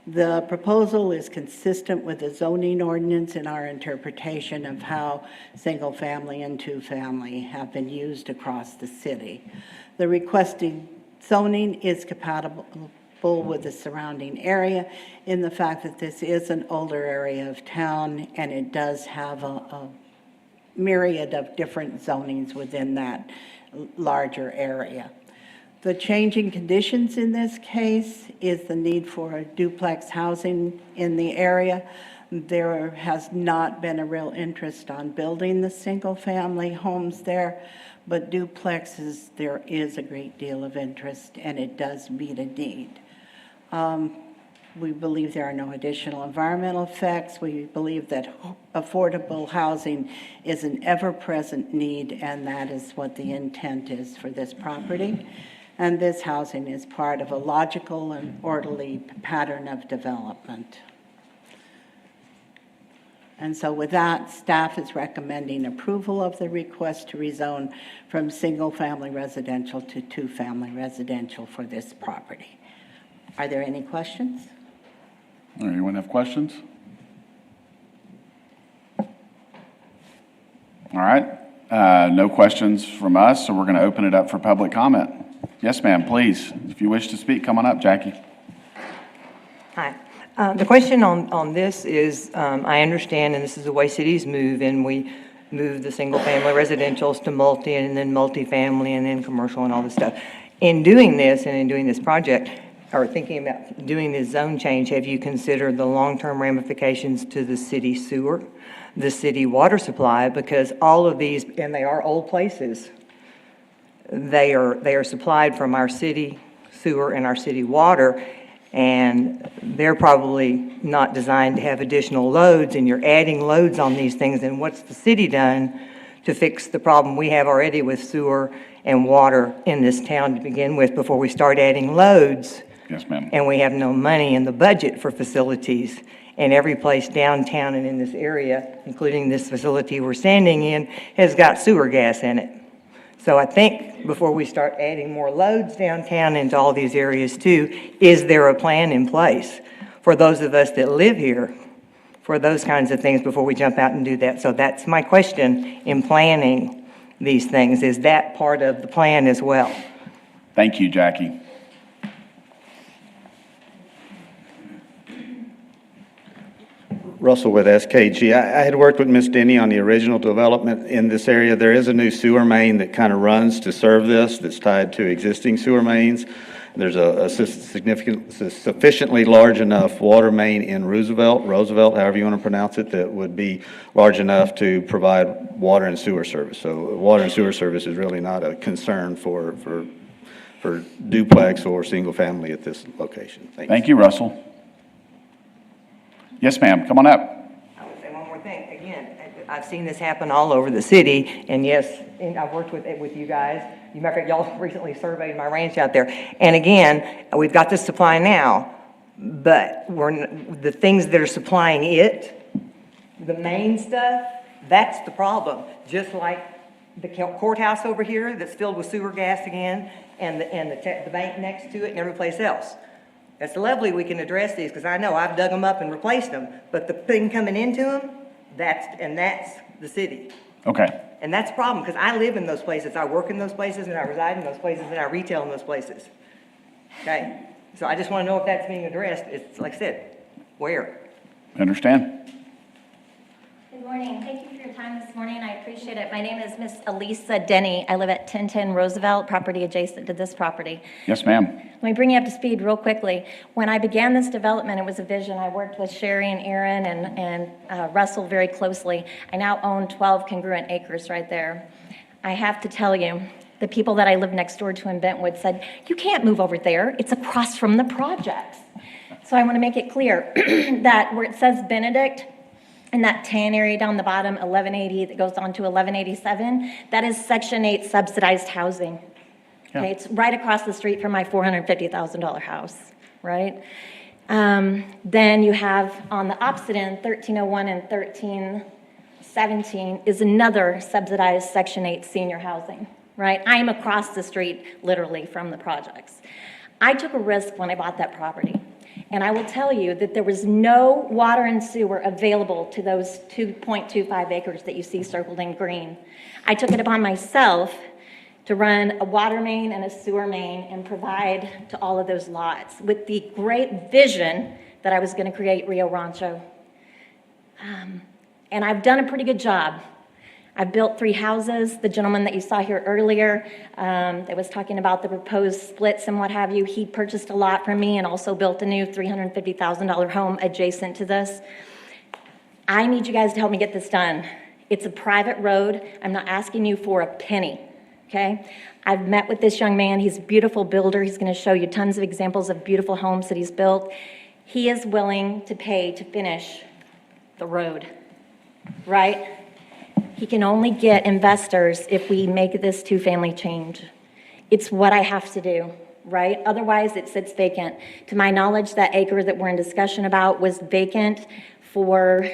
The proposal is consistent with the zoning ordinance in our interpretation of how single-family and two-family have been used across the city. The requested zoning is compatible with the surrounding area in the fact that this is an older area of town and it does have a myriad of different zonings within that larger area. The changing conditions in this case is the need for duplex housing in the area. There has not been a real interest on building the single-family homes there, but duplexes, there is a great deal of interest and it does meet a need. We believe there are no additional environmental effects. We believe that affordable housing is an ever-present need, and that is what the intent is for this property. And this housing is part of a logical and orderly pattern of development. And so with that, staff is recommending approval of the request to rezone from single-family residential to two-family residential for this property. Are there any questions? Anyone have questions? All right, no questions from us, so we're going to open it up for public comment. Yes, ma'am, please. If you wish to speak, come on up, Jackie. Hi. The question on this is, I understand, and this is the way cities move, and we move the single-family residentials to multi, and then multifamily, and then commercial, and all this stuff. In doing this, and in doing this project, or thinking about doing this zone change, have you considered the long-term ramifications to the city sewer, the city water supply? Because all of these, and they are old places, they are supplied from our city sewer and our city water, and they're probably not designed to have additional loads, and you're adding loads on these things. And what's the city done to fix the problem we have already with sewer and water in this town to begin with before we start adding loads? Yes, ma'am. And we have no money in the budget for facilities. And every place downtown and in this area, including this facility we're standing in, has got sewer gas in it. So I think before we start adding more loads downtown into all these areas too, is there a plan in place for those of us that live here for those kinds of things before we jump out and do that? So that's my question in planning these things. Is that part of the plan as well? Thank you, Jackie. Russell with SKG. I had worked with Ms. Denny on the original development in this area. There is a new sewer main that kind of runs to serve this that's tied to existing sewer mains. There's a sufficiently large enough water main in Roosevelt, however you want to pronounce it, that would be large enough to provide water and sewer service. So water and sewer service is really not a concern for duplex or single family at this location. Thank you, Russell. Yes, ma'am, come on up. I've seen this happen all over the city, and yes, and I've worked with you guys. You matter of fact, y'all recently surveyed my ranch out there. And again, we've got this supply now, but the things that are supplying it, the main stuff, that's the problem. Just like the courthouse over here that's filled with sewer gas again, and the bank next to it and every place else. It's lovely we can address these, because I know I've dug them up and replaced them, but the thing coming into them, that's the city. Okay. And that's a problem, because I live in those places, I work in those places, and I reside in those places, and I retail in those places. Okay? So I just want to know if that's being addressed. It's, like I said, where? Understand? Good morning. Thank you for your time this morning. I appreciate it. My name is Miss Elisa Denny. I live at 1010 Roosevelt, property adjacent to this property. Yes, ma'am. Let me bring you up to speed real quickly. When I began this development, it was a vision. I worked with Sherry and Aaron and Russell very closely. I now own 12 congruent acres right there. I have to tell you, the people that I live next door to in Bentwood said, you can't move over there. It's across from the projects. So I want to make it clear that where it says Benedict, and that tan area down the bottom, 1180, that goes on to 1187, that is Section 8 subsidized housing. Yeah. Okay, it's right across the street from my $450,000 house, right? Then you have on the opposite end, 1301 and 1317 is another subsidized Section 8 senior housing, right? I'm across the street, literally, from the projects. I took a risk when I bought that property. And I will tell you that there was no water and sewer available to those 2.25 acres that you see circled in green. I took it upon myself to run a water main and a sewer main and provide to all of those lots with the great vision that I was going to create Rio Rancho. And I've done a pretty good job. I've built 3 houses. The gentleman that you saw here earlier that was talking about the proposed splits and what have you, he purchased a lot from me and also built a new $350,000 home adjacent to this. I need you guys to help me get this done. It's a private road. I'm not asking you for a penny, okay? I've met with this young man. He's a beautiful builder. He's going to show you tons of examples of beautiful homes that he's built. He is willing to pay to finish the road, right? He can only get investors if we make this 2-family change. It's what I have to do, right? Otherwise, it sits vacant. To my knowledge, that acre that we're in discussion about was vacant for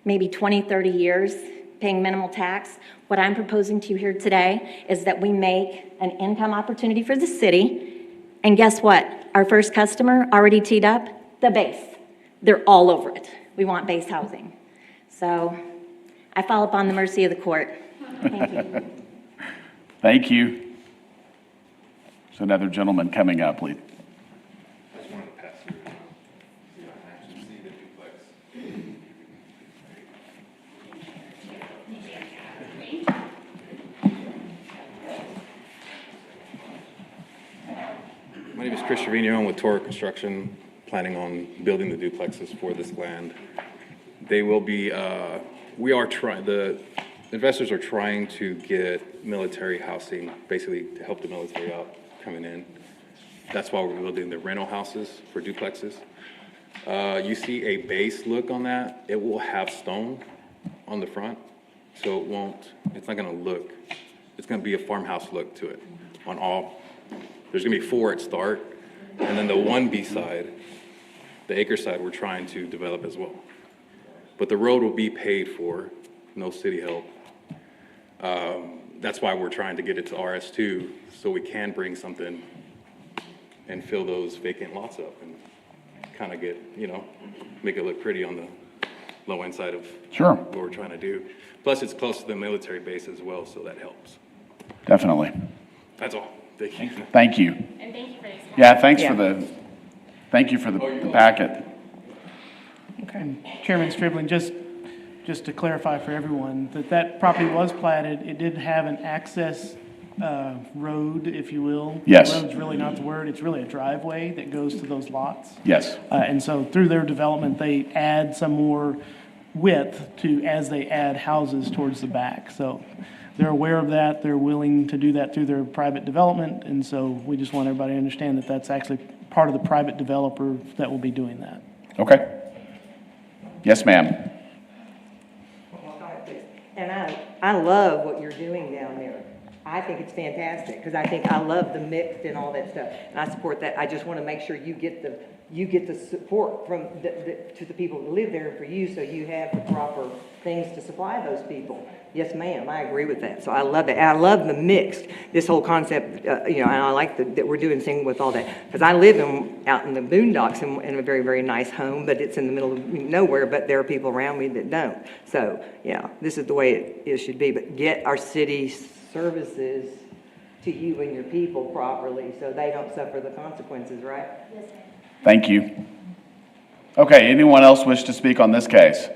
maybe 20, 30 years, paying minimal tax. What I'm proposing to you here today is that we make an income opportunity for the city. And guess what? Our first customer already teed up, the base. They're all over it. We want base housing. So I fall upon the mercy of the court. Thank you. Thank you. There's another gentleman coming up, please. I just wanted to pass through. See the duplex. My name is Chris Trevino. I'm with Toro Construction, planning on building the duplexes for this land. They will be, the investors are trying to get military housing, basically to help the military out coming in. That's why we're building the rental houses for duplexes. You see a base look on that. It will have stone on the front, so it's not gonna look, it's gonna be a farmhouse look to it on all. There's gonna be 4 at start, and then the 1B side, the acre side, we're trying to develop as well. But the road will be paid for, no city help. That's why we're trying to get it to RS2, so we can bring something and fill those vacant lots up and kind of get, make it look pretty on the low end side of Sure. what we're trying to do. Plus, it's close to the military base as well, so that helps. Definitely. That's all. Thank you. Thank you. And thank you for this. Yeah, thanks Yeah. thank you for the packet. Okay. Chairman Stribling, just to clarify for everyone, that property was platted. It did have an access road, if you will. Yes. Road's really not the word. It's really a driveway that goes to those lots. Yes. And so through their development, they add some more width as they add houses towards the back. So they're aware of that. They're willing to do that through their private development. And so we just want everybody to understand that that's actually part of the private developer that will be doing that. Okay. Yes, ma'am. Well, And I love what you're doing down there. I think it's fantastic, because I love the mixed and all that stuff, and I support that. I just want to make sure you get the support from to the people who live there and for you, so you have the proper things to supply those people. Yes, ma'am, I agree with that. So I love that. And I love the mixed, this whole concept, and I like that we're doing things with all that. Because I live out in the boondocks in a very, very nice home, but it's in the middle of nowhere, but there are people around me that don't. So, yeah, this is the way it should be. But get our city services to you and your people properly, so they don't suffer the consequences, right? Yes, ma'am. Thank you. Okay, anyone else wish to speak on this case?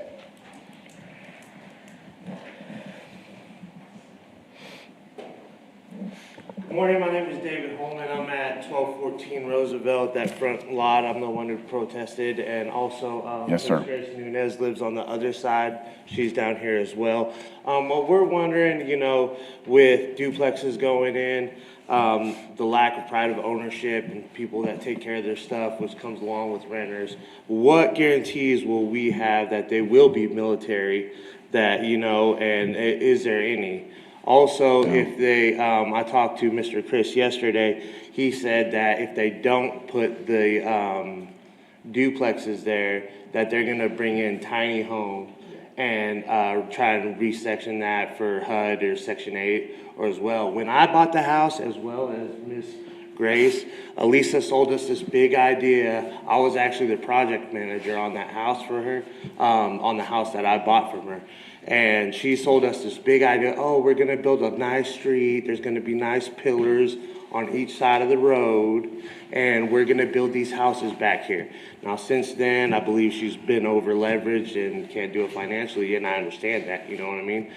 Good morning, my name is David Holman. I'm at 1214 Roosevelt, that front lot. I'm the one who protested, and also Yes, sir. Ms. Grace Nunez lives on the other side. She's down here as well. What we're wondering, with duplexes going in, the lack of pride of ownership and people that take care of their stuff, which comes along with renters, what guarantees will we have that they will be military, and is there any? Also, if they, I talked to Mr. Chris yesterday, he said that if they don't put the duplexes there, that they're gonna bring in tiny homes and try and resection that for HUD or Section 8 or as well. When I bought the house, as well as Miss Grace, Elisa sold us this big idea. I was actually the project manager on that house for her, on the house that I bought from her. And she sold us this big idea, we're gonna build a nice street, there's gonna be nice pillars on each side of the road, and we're gonna build these houses back here. Now, since then, I believe she's been over leveraged and can't do it financially, and I understand that, you know what I mean?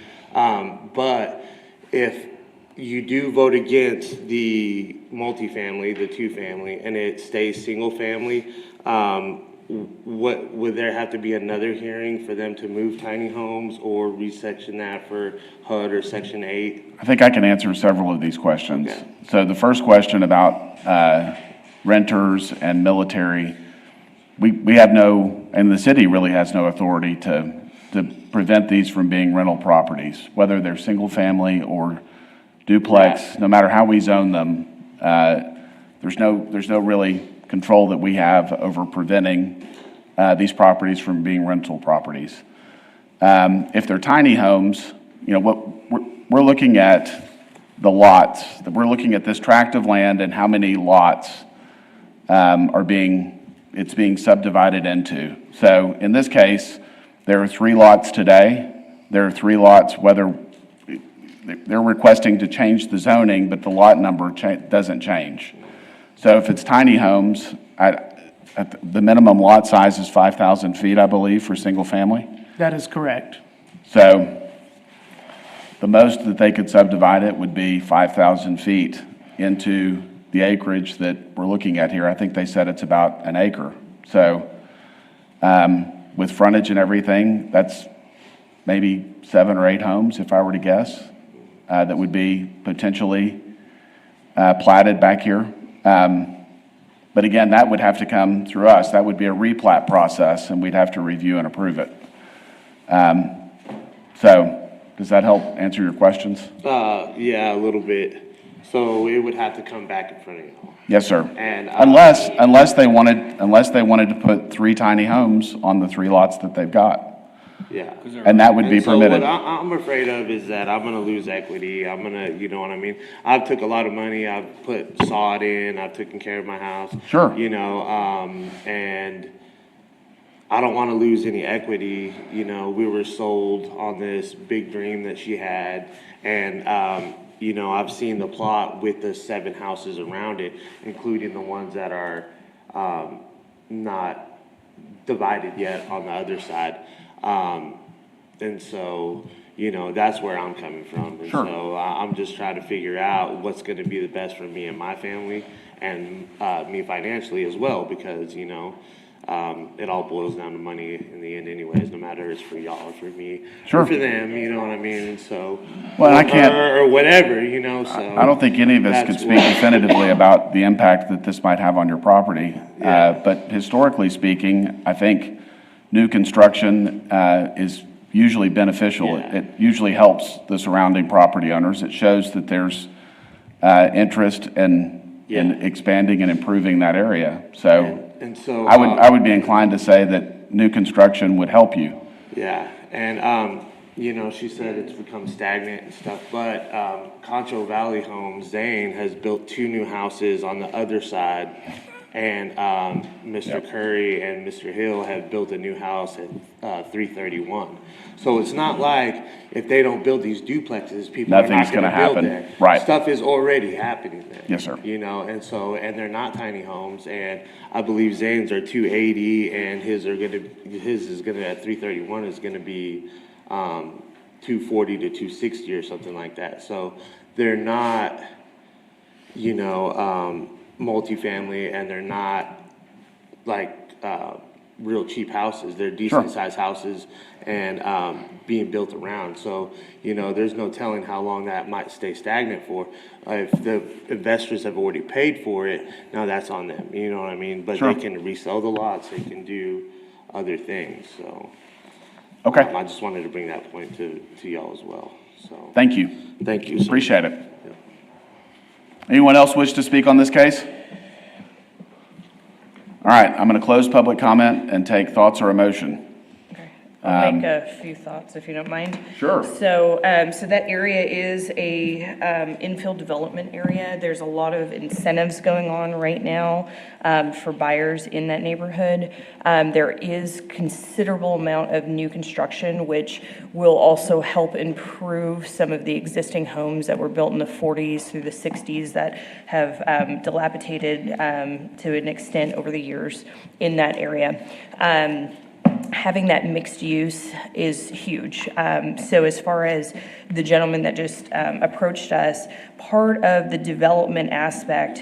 But if you do vote against the multifamily, the two-family, and it stays single-family, what would there have to be another hearing for them to move tiny homes or resection that for HUD or Section 8? I think I can answer several of these questions. Okay. So the first question about renters and military, we have no, and the city really has no authority to prevent these from being rental properties, whether they're single family or duplex. No matter how we zone them, there's no really control that we have over preventing these properties from being rental properties. If they're tiny homes, what we're looking at the lots, we're looking at this tract of land and how many lots it's being subdivided into. So in this case, there are 3 lots today. There are 3 lots, whether they're requesting to change the zoning, but the lot number doesn't change. So if it's tiny homes, the minimum lot size is 5,000 feet, I believe, for single family. That is correct. So the most that they could subdivide it would be 5,000 feet into the acreage that we're looking at here. I think they said it's about an acre. So with frontage and everything, that's maybe 7 or 8 homes, if I were to guess, that would be potentially platted back here. But again, that would have to come through us. That would be a replat process, and we'd have to review and approve it. So does that help answer your questions? Yeah, a little bit. So it would have to come back in front of you. Yes, sir. And Unless they wanted to put 3 tiny homes on the 3 lots that they've got. Yeah. And that would be permitted. So what I'm afraid of is that I'm gonna lose equity. I'm gonna, you know what I mean? I've took a lot of money. I've put sod in. I've taken care of my house. Sure. And I don't want to lose any equity. We were sold on this big dream that she had, and I've seen the plot with the 7 houses around it, including the ones that are not divided yet on the other side. And so, that's where I'm coming from. And Sure. so I'm just trying to figure out what's going to be the best for me and my family and me financially as well, because, it all boils down to money in the end anyways, no matter if it's for y'all or for me Sure. or for them, you know what I mean? And so, Well, I can't- or whatever, so. I don't think any of us could that's speak what- definitively about the impact that this might have on your property. But historically speaking, I think new construction is usually beneficial. Yeah. It usually helps the surrounding property owners. It shows that there's interest in expanding and improving that area. So And so. I would be inclined to say that new construction would help you. Yeah, and, you know, she said it's become stagnant and stuff, but Concho Valley Homes, Zane, has built 2 new houses on the other side. And Mr. Curry and Mr. Hill have built a new house at 331. So it's not like if they don't build these duplexes, people are Nothing's not going to gonna build happen. there. Right. Stuff is already happening there. Yes, sir. You know, and so, and they're not tiny homes, and I believe Zane's are 280, and his is gonna, at 331 is gonna be 240 to 260 or something like that. So they're not, you know, multifamily, and they're not like real cheap houses. They're decent sized houses and being built around. So, you know, there's no telling how long that might stay stagnant for. If the investors have already paid for it, now that's on them. You know what I mean? But they can resell the lots. They can do other things. So, Okay. I just wanted to bring that point to y'all as well. So, Thank you. thank you. Sir. Appreciate it. Anyone else wish to speak on this case? All right, I'm going to close public comment and take thoughts or a motion. I'll make a few thoughts if you don't mind. Sure. So, so that area is a infill development area. There's a lot of incentives going on right now for buyers in that neighborhood. There is considerable amount of new construction, which will also help improve some of the existing homes that were built in the 40s through the 60s that have dilapidated to an extent over the years in that area. Having that mixed use is huge. So as far as the gentleman that just approached us, part of the development aspect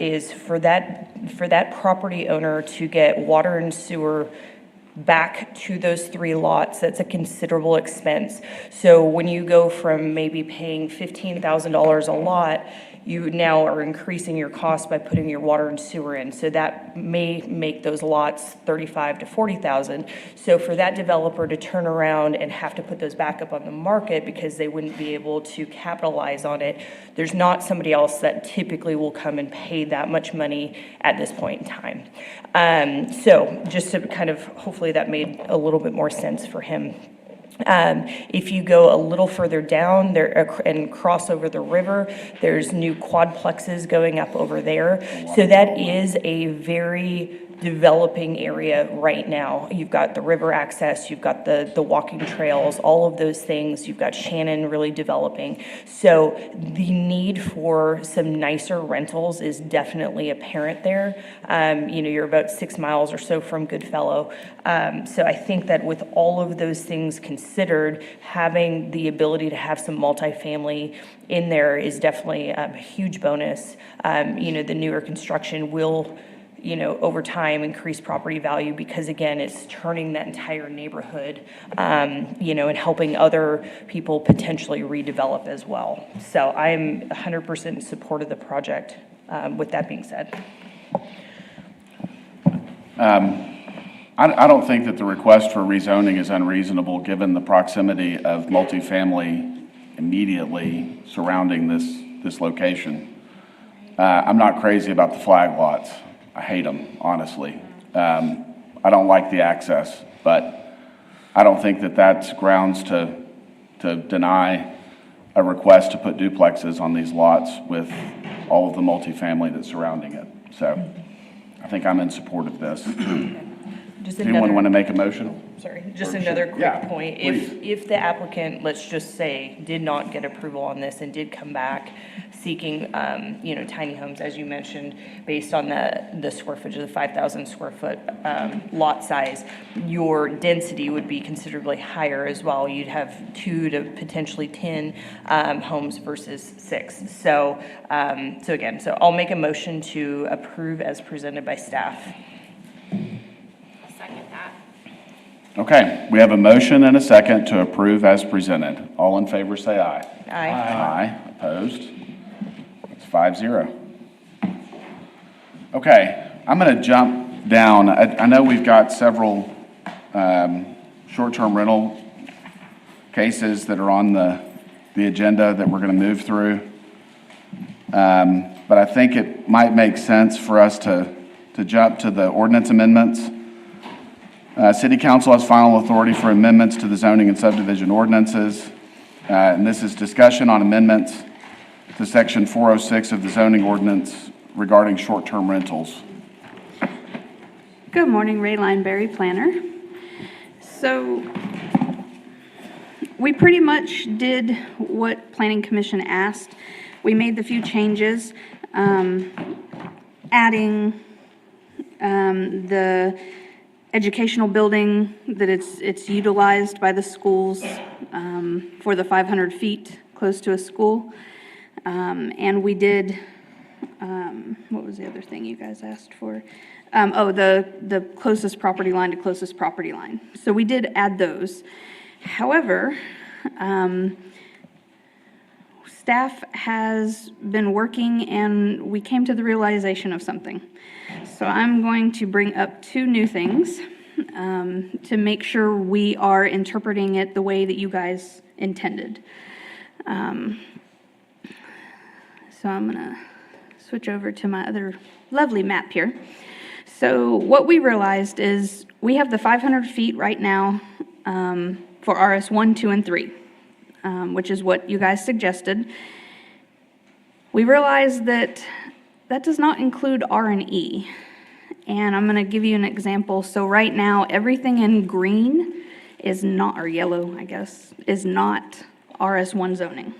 is for that property owner to get water and sewer back to those 3 lots. That's a considerable expense. So when you go from maybe paying $15,000 a lot, you now are increasing your cost by putting your water and sewer in. So that may make those lots $35,000 to $40,000. So for that developer to turn around and have to put those back up on the market because they wouldn't be able to capitalize on it, there's not somebody else that typically will come and pay that much money at this point in time. So just to kind of, hopefully that made a little bit more sense for him. If you go a little further down there and cross over the river, there's new quadplexes going up over there. So that is a very developing area right now. You've got the river access, you've got the walking trails, all of those things. You've got Shannon really developing. So the need for some nicer rentals is definitely apparent there. You know, you're about 6 miles or so from Goodfellow. So I think that with all of those things considered, having the ability to have some multifamily in there is definitely a huge bonus. You know, the newer construction will, you know, over time increase property value because, again, it's turning that entire neighborhood, you know, and helping other people potentially redevelop as well. So I'm 100% in support of the project, with that being said. I don't think that the request for rezoning is unreasonable, given the proximity of multifamily immediately surrounding this location. I'm not crazy about the flag lots. I hate them, honestly. I don't like the access, but I don't think that that's grounds to deny a request to put duplexes on these lots with all of the multifamily that's surrounding it. So I think I'm in support of this. Just Anyone want to make a motion? Sorry, just another quick point. If the applicant, let's just say, did not get approval on this and did come back seeking, you know, tiny homes, as you mentioned, based on the square footage of the 5,000 square foot lot size, your density would be considerably higher as well. You'd have 2 to potentially 10 homes versus 6. So, so I'll make a motion to approve as presented by staff. Okay, we have a motion and a second to approve as presented. All in favor, say aye. Aye. Aye. Opposed? It's 5-0. Okay, I'm going to jump down. I know we've got several short-term rental cases that are on the agenda that we're going to move through. But I think it might make sense for us to jump to the ordinance amendments. City Council has final authority for amendments to the zoning and subdivision ordinances. And this is discussion on amendments to Section 406 of the zoning ordinance regarding short-term rentals. Good morning, Ray Lineberry, planner. So we pretty much did what Planning Commission asked. We made the few changes, adding the educational building that it's utilized by the schools for the 500 feet close to a school. And we did, what was the other thing you guys asked for? The closest property line to closest property line. So we did add those. However, staff has been working and we came to the realization of something. So I'm going to bring up two new things to make sure we are interpreting it the way that you guys intended. So I'm gonna switch over to my other lovely map here. So what we realized is we have the 500 feet right now for RS 1, 2, and 3, which is what you guys suggested. We realized that that does not include R and E. And I'm going to give you an example. So right now, everything in green is not, or yellow, I guess, is not RS1 zoning.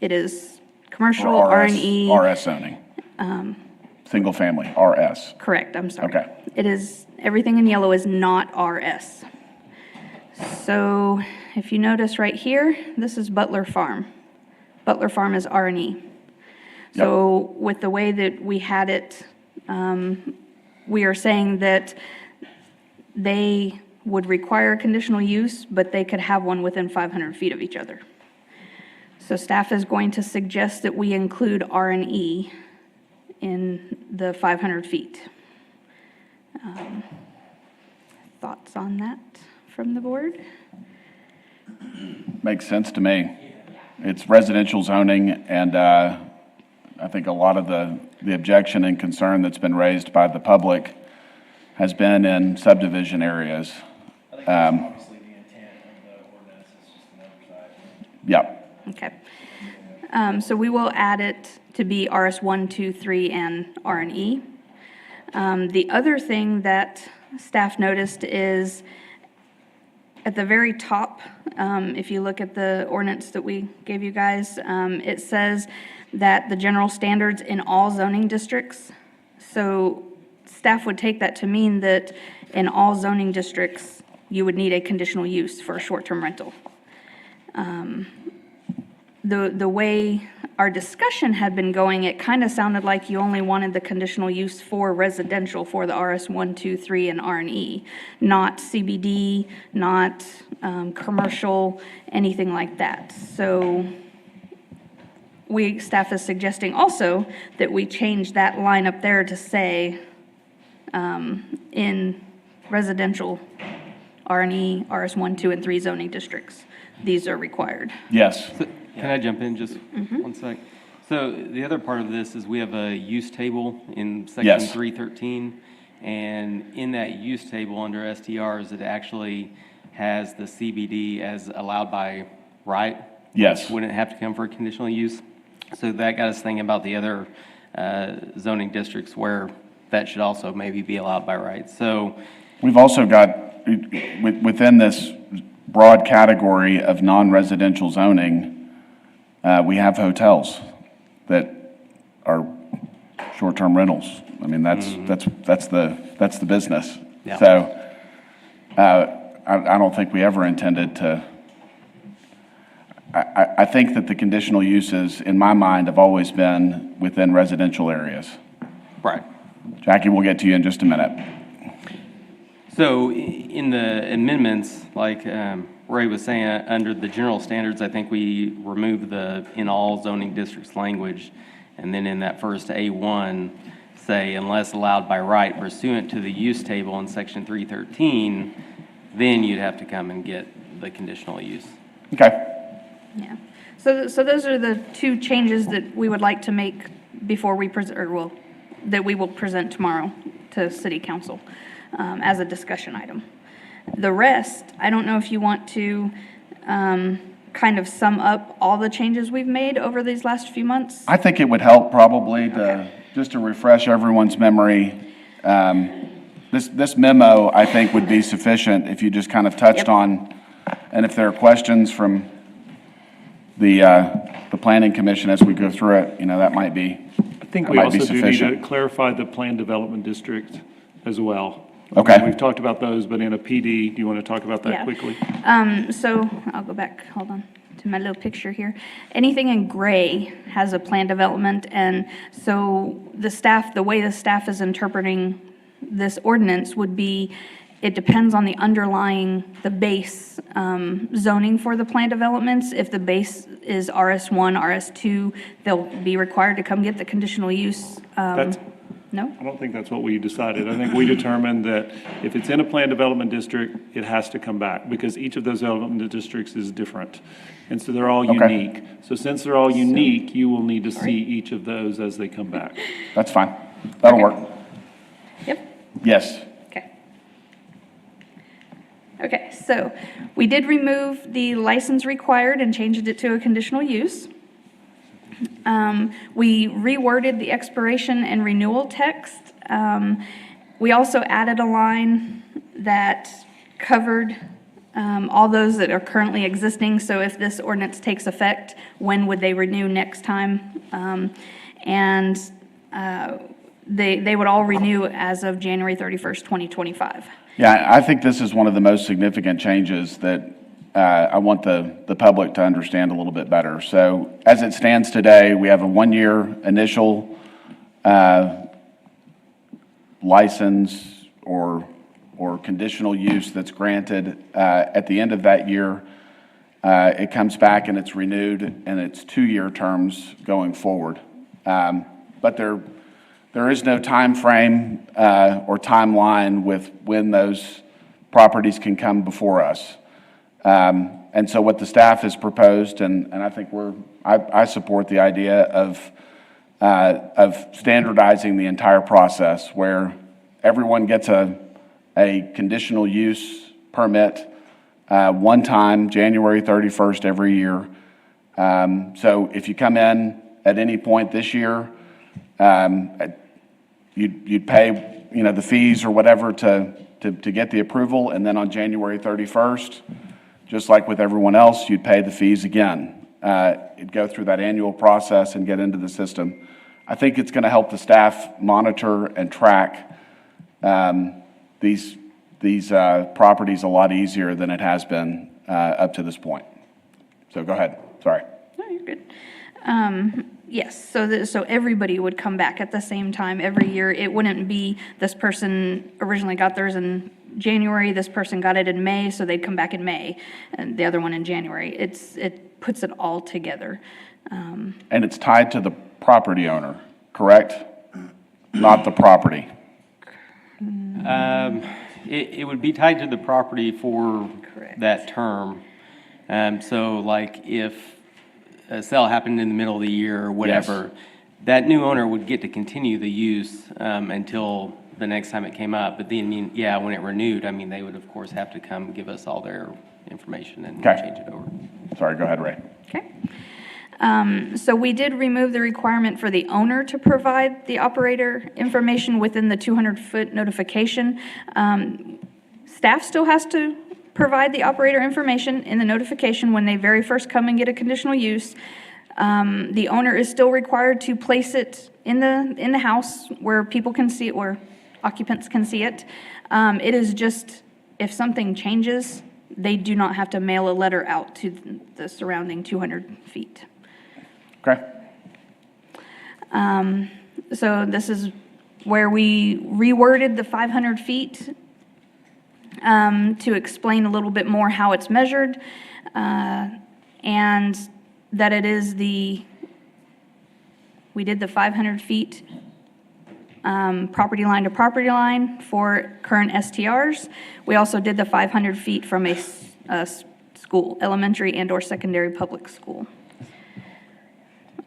It is commercial, Or R and E. RS zoning. Single family, RS. Correct, I'm sorry. Okay. It is, everything in yellow is not RS. So if you notice right here, this is Butler Farm. Butler Farm is R and E. So with the way that we had it, we are saying that they would require conditional use, but they could have one within 500 feet of each other. So staff is going to suggest that we include R and E in the 500 feet. Thoughts on that from the board? Makes sense to me. It's residential zoning, and I think a lot of the objection and concern that's been raised by the public has been in subdivision areas. I think that's obviously the intent of the ordinance, it's just an oversight. Yep. Okay. So we will add it to be RS 1, 2, 3, and R and E. The other thing that staff noticed is at the very top, if you look at the ordinance that we gave you guys, it says that the general standards in all zoning districts. So staff would take that to mean that in all zoning districts, you would need a conditional use for a short-term rental. The way our discussion had been going, it kind of sounded like you only wanted the conditional use for residential for the RS 1, 2, 3, and R and E, not CBD, not commercial, anything like that. So staff is suggesting also that we change that line up there to say in residential R and E, RS 1, 2, and 3 zoning districts, these are required. Yes. Can I jump in just 1 sec? So the other part of this is we have a use table in section Yes. 313. And in that use table under STRs, it actually has the CBD as allowed by right. Yes. Wouldn't have to come for a conditional use. So that got us thinking about the other zoning districts where that should also maybe be allowed by right. So We've also got, within this broad category of non-residential zoning, we have hotels that are short-term rentals. I mean, that's the business. Yeah. So I don't think we ever intended to. I think that the conditional uses, in my mind, have always been within residential areas. right. Jackie, we'll get to you in just a minute. So in the amendments, like Ray was saying, under the general standards, I think we remove the in all zoning districts language. And then in that first A1, say unless allowed by right pursuant to the use table in section 313, then you'd have to come and get the conditional use. Okay, Yeah. So those are the two changes that we would like to make before we that we will present tomorrow to city council, as a discussion item. The rest, I don't know if you want to, kind of sum up all the changes we've made over these last few months. I think it would help probably just to refresh everyone's memory. This memo, I think, would be sufficient if you just kind of touched on, and if there are questions from the planning commission as we go through it, that might be. I think that we might be also do need to sufficient. clarify the planned development district as well. Okay. We've talked about those, but in a PD, do you want to talk about that Yeah. quickly? So I'll go back, hold on, to my little picture here. Anything in gray has a plan development, and so the way the staff is interpreting this ordinance would be, it depends on the base zoning for the plan developments. If the base is RS1, RS2, they'll be required to come get the conditional use. No? I don't think that's what we decided. I think we determined that if it's in a planned development district, it has to come back because each of those development districts is different. And so they're all unique. So since they're all unique, you will need to see each of those as they come back. That's fine. That'll work. Yep. Yes. Okay, so we did remove the license required and changed it to a conditional use. We reworded the expiration and renewal text. We also added a line that covered all those that are currently existing. So if this ordinance takes effect, when would they renew next time? They would all renew as of January 31st, 2025. Yeah, I think this is one of the most significant changes that I want the public to understand a little bit better. So as it stands today, we have a one-year initial license or conditional use that's granted. At the end of that year, it comes back and it's renewed, and it's 2-year terms going forward. But there is no time frame or timeline with when those properties can come before us. And so what the staff has proposed, and I think I support the idea of standardizing the entire process where everyone gets a conditional use permit one time, January 31st every year. So if you come in at any point this year, you'd pay, the fees or whatever to get the approval, and then on January 31st, just like with everyone else, you'd pay the fees again. It'd go through that annual process and get into the system. I think it's going to help the staff monitor and track these properties a lot easier than it has been up to this point. So go ahead. Sorry. No, you're good. Yes, so everybody would come back at the same time every year. It wouldn't be this person originally got theirs in January, this person got it in May, so they'd come back in May, and the other one in January. It puts it all together. And it's tied to the property owner, correct? Not the property. It would be tied to the property for that term. So like if a sale happened in the middle of the year or whatever, that new owner would get to continue the use until the next time it came up. But then, when it renewed, they would, of course, have to come give us all their information and change it over. Sorry, go ahead, Ray. Okay. So we did remove the requirement for the owner to provide the operator information within the 200-foot notification. Staff still has to provide the operator information in the notification when they very first come and get a conditional use. The owner is still required to place it in the house where people can see it, where occupants can see it. It is just, if something changes, they do not have to mail a letter out to the surrounding 200 feet. Okay. So this is where we reworded the 500 feet to explain a little bit more how it's measured, and that it is we did the 500 feet property line to property line for current STRs. We also did the 500 feet from a school, elementary and/or secondary public school.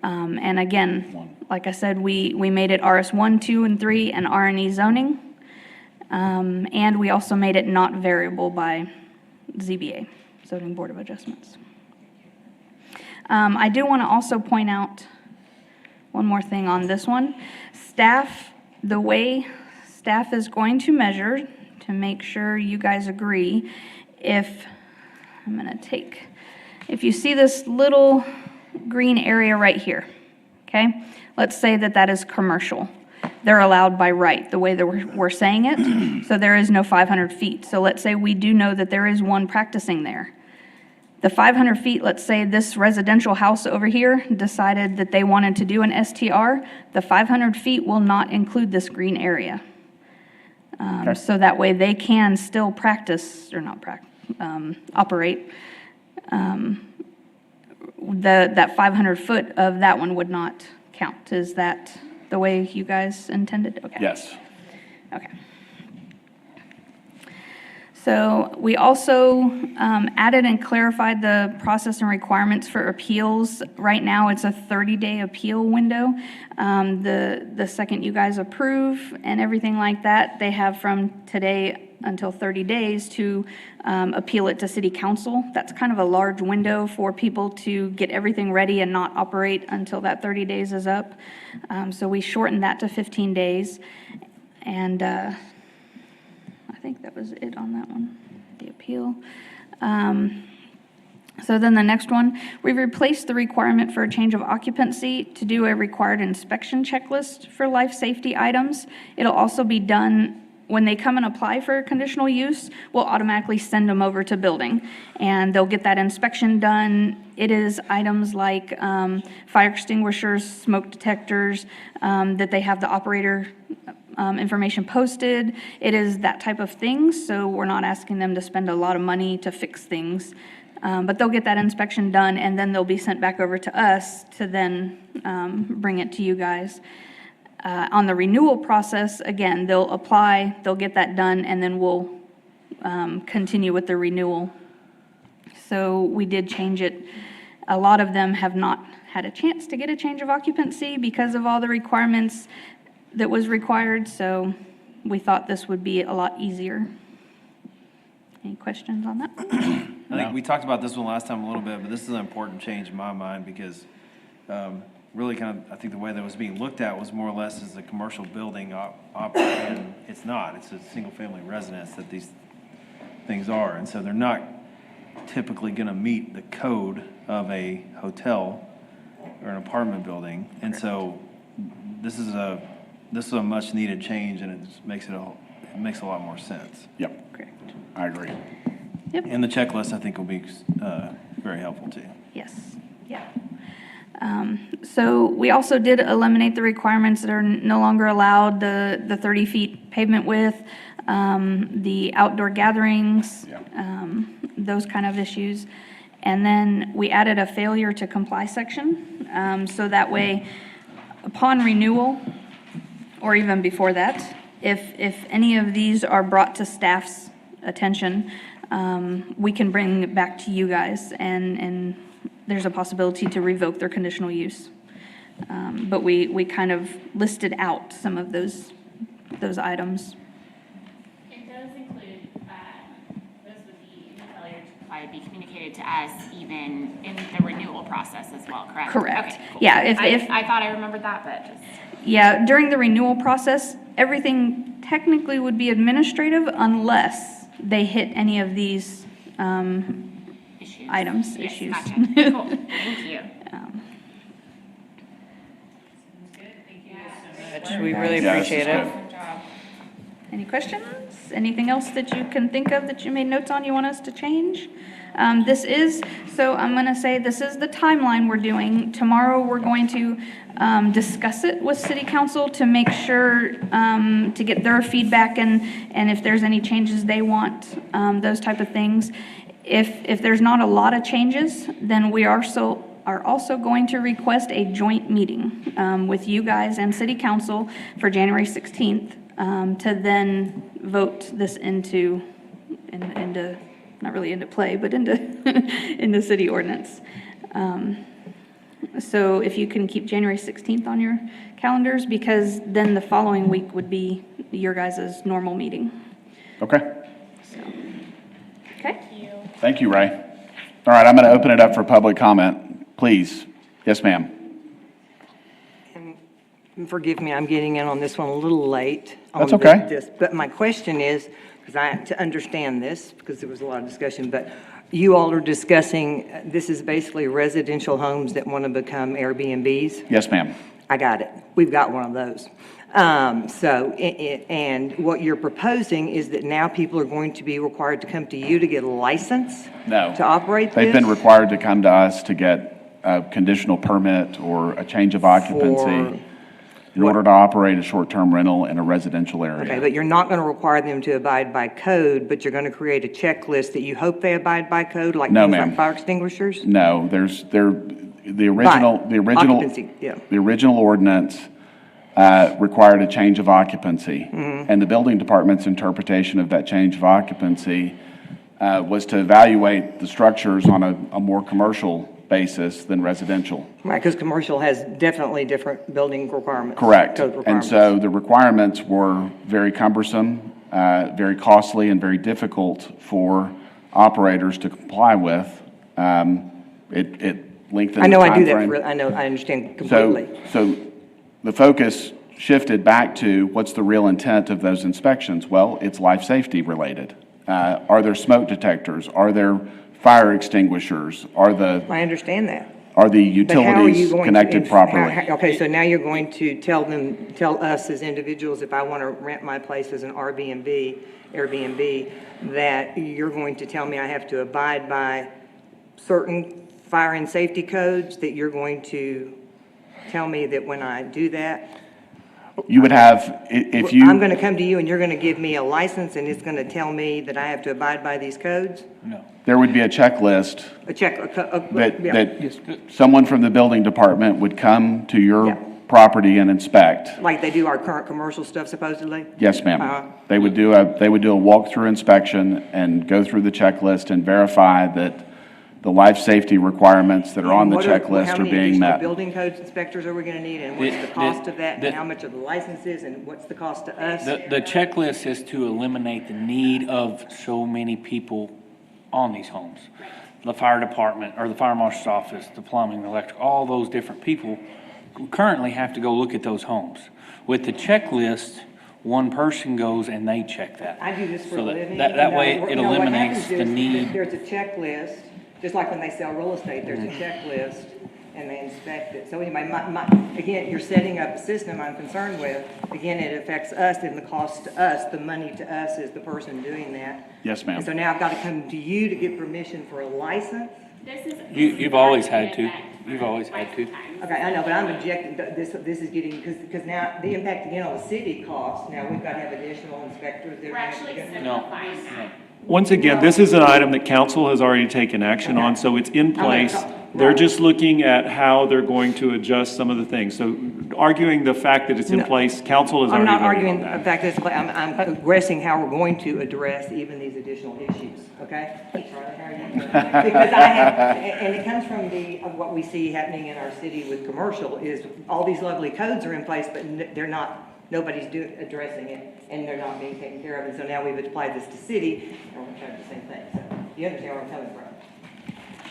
And again, like I said, we made it RS 1, 2, and 3 and R&E zoning. And we also made it not variable by ZBA, Zoning Board of Adjustments. I do want to also point out one more thing on this one. Staff, the way staff is going to measure to make sure you guys agree, if you see this little green area right here, okay? Let's say that that is commercial. They're allowed by right, the way that we're saying it. So there is no 500 feet. So let's say we do know that there is one practicing there. The 500 feet, let's say this residential house over here decided that they wanted to do an STR, the 500 feet will not include this green area. So that way they can still practice, or not practice, operate. That 500 foot of that one would not count. Is that the way you guys intended? Okay. Yes. Okay. So we also added and clarified the process and requirements for appeals. Right now, it's a 30-day appeal window. The second you guys approve and everything like that, they have from today until 30 days to appeal it to City Council. That's kind of a large window for people to get everything ready and not operate until that 30 days is up. So we shortened that to 15 days. And I think that was it on that one, the appeal. So then the next one, we've replaced the requirement for a change of occupancy to do a required inspection checklist for life safety items. It'll also be done when they come and apply for a conditional use. We'll automatically send them over to building, and they'll get that inspection done. It is items like fire extinguishers, smoke detectors, that they have the operator information posted. It is that type of thing, so we're not asking them to spend a lot of money to fix things. But they'll get that inspection done, and then they'll be sent back over to us to then bring it to you guys. On the renewal process, again, they'll apply, they'll get that done, and then we'll continue with the renewal. So we did change it. A lot of them have not had a chance to get a change of occupancy because of all the requirements that was required, so we thought this would be a lot easier. Any questions on that? I think we talked about this one last time a little bit, but this is an important change in my mind because really kind of, I think the way that it was being looked at was more or less as a commercial building and it's not. It's a single-family residence that these things are, and so they're not typically going to meet the code of a hotel or an apartment building, and so this is a much-needed change, and it makes a lot more sense. Yep. Correct. I agree. Yep. And the checklist, I think, will be very helpful too. Yes, yeah. So we also did eliminate the requirements that are no longer allowed, the 30 feet pavement width, the outdoor gatherings, those kind of issues. And then we added a failure to comply section, so that way, upon renewal, or even before that, if any of these are brought to staff's attention, we can bring it back to you guys, and there's a possibility to revoke their conditional use. But we kind of listed out some of those items. It does include, those would be, the failure to comply would be communicated to us even in the renewal process as well, correct? Correct. Okay, cool. Yeah, I thought I remembered that, but just. Yeah, during the renewal process, everything technically would be administrative unless they hit any of these items, Yes, issues. gotcha. Cool, thank you. We really Yeah, this appreciate is it. good. Any questions? Anything else that you can think of that you made notes on you want us to change? So I'm going to say this is the timeline we're doing. Tomorrow, we're going to discuss it with City Council to make sure, to get their feedback and if there's any changes they want, those type of things. If there's not a lot of changes, then we are also going to request a joint meeting with you guys and City Council for January 16th to then vote this into, not really into play, but into in the city ordinance. So if you can keep January 16th on your calendars, because then the following week would be your guys' normal meeting. Okay. So, okay? Thank you, Ray. All right, I'm going to open it up for public comment. Please. Yes, ma'am. And forgive me, I'm getting in on this one a little late. That's on okay. This, but my question is, to understand this, because there was a lot of discussion, but you all are discussing, this is basically residential homes that want to become Airbnbs? Yes, ma'am. I got it. We've got one of those. And what you're proposing is that now people are going to be required to come to you to get a license? No. To operate this? They've been required to come to us to get a conditional permit or a change of occupancy in order to operate a short-term rental in a residential area. Okay, but you're not going to require them to abide by code, but you're going to create a checklist that you hope they abide by code, like No, things ma'am. like fire extinguishers? No, the Occupancy, yeah. original ordinance required a change of occupancy. Mm-hmm. And the building department's interpretation of that change of occupancy was to evaluate the structures on a more commercial basis than residential. Right, because commercial has definitely different building requirements. Correct. Code And requirements. so the requirements were very cumbersome, very costly, and very difficult for operators to comply with. It lengthened I know the I do that, timeframe. I know, I understand completely. So the focus shifted back to what's the real intent of those inspections? Well, it's life safety related. Are there smoke detectors? Are there fire extinguishers? I understand that. Are the But how are you utilities going to connected properly? Okay, so now you're going to tell us as individuals, if I want to rent my place as an Airbnb, that you're going to tell me I have to abide by certain fire and safety codes, that you're going to tell me that when I do that, You would have, if you. I'm going to come to you and you're going to give me a license and it's going to tell me that I have to abide by these codes? No. There would be a checklist that someone from the building department would come to your Yeah. property and inspect. Like they do our current commercial stuff supposedly? Yes, ma'am. Uh-huh. They would do a walkthrough inspection and go through the checklist and verify that the life safety requirements that are on the checklist are being How many additional met. building codes inspectors are we going to need, and what's the cost of that, and how much of the license is, and what's the cost to us? The checklist is to eliminate the need of so many people on these homes. The fire department, or the fire marshal's office, the plumbing, the electric, all those different people currently have to go look at those homes. With the checklist, one person goes and they check that. I do this for a So living. that way it What eliminates happens the is need. There's a checklist, just like when they sell real estate, there's a checklist, and they inspect it. So anyway, again, you're setting up a system I'm concerned with. Again, it affects us, and the cost to us, the money to us is the person doing that. Yes, ma'am. And so now I've got to come to you to get permission for a license? You've always had to. You've always had to. Okay, I know, but I'm objecting, this is getting, because now the impact again on the city costs, now we've got to have additional inspectors. We're actually simplifying that. Once again, this is an item that council has already taken action on, so it's in place. They're just looking at how they're going to adjust some of the things. So arguing the fact that it's in place, council has I'm already not voted arguing on that. the fact that it's, I'm aggressing how we're going to address even these additional issues, okay? Charlie, how are you doing? Because I have, and it comes from what we see happening in our city with commercial, is all these lovely codes are in place, but they're not, nobody's addressing it, and they're not being taken care of, and so now we've applied this to city, and we're trying to do the same thing, so you understand where I'm coming from?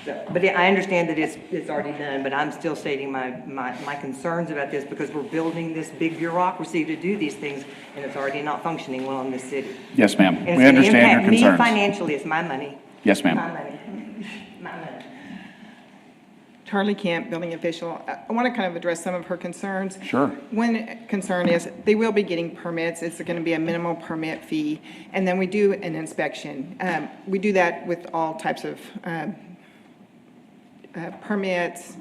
So, but I understand that it's already done, but I'm still stating my concerns about this, because we're building this big bureaucracy to do these things, and it's already not functioning well in this city. Yes, ma'am. And it's We gonna understand your impact me concerns. financially, it's my money. Yes, ma'am. My money, my money. Charlie Camp, building official. I want to kind of address some of her concerns. Sure. One concern is they will be getting permits. It's going to be a minimal permit fee. And then we do an inspection. We do that with all types of permits,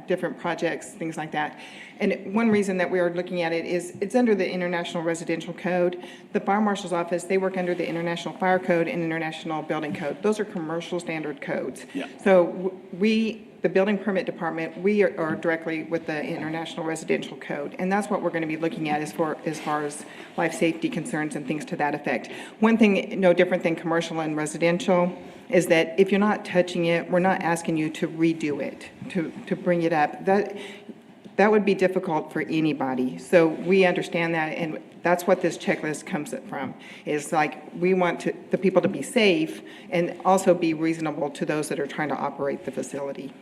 different projects, things like that. And one reason that we are looking at it is it's under the International Residential Code. The Fire Marshal's Office, they work under the International Fire Code and International Building Code. Those are commercial standard codes. Yeah. So we the building permit department, we are directly with the International Residential Code, and that's what we're going to be looking at as far as life safety concerns and things to that effect. One thing, no different than commercial and residential, is that if you're not touching it, we're not asking you to redo it, to bring it up. That would be difficult for anybody. So we understand that, and that's what this checklist comes from. Is like, we want the people to be safe and also be reasonable to those that are trying to operate the facility.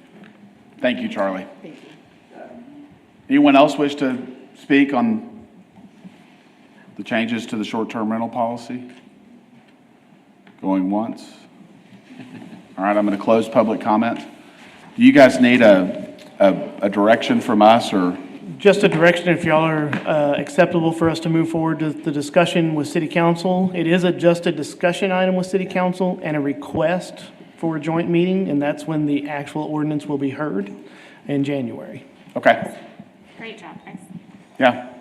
Thank you, Charlie. Thank you. Anyone else wish to speak on the changes to the short-term rental policy? Going once? All right, I'm going to close public comment. Do you guys need a direction from us, or? Just a direction if y'all are acceptable for us to move forward to the discussion with City Council. It is just a discussion item with City Council and a request for a joint meeting, and that's when the actual ordinance will be heard in January. Okay. Great job, guys. Yeah.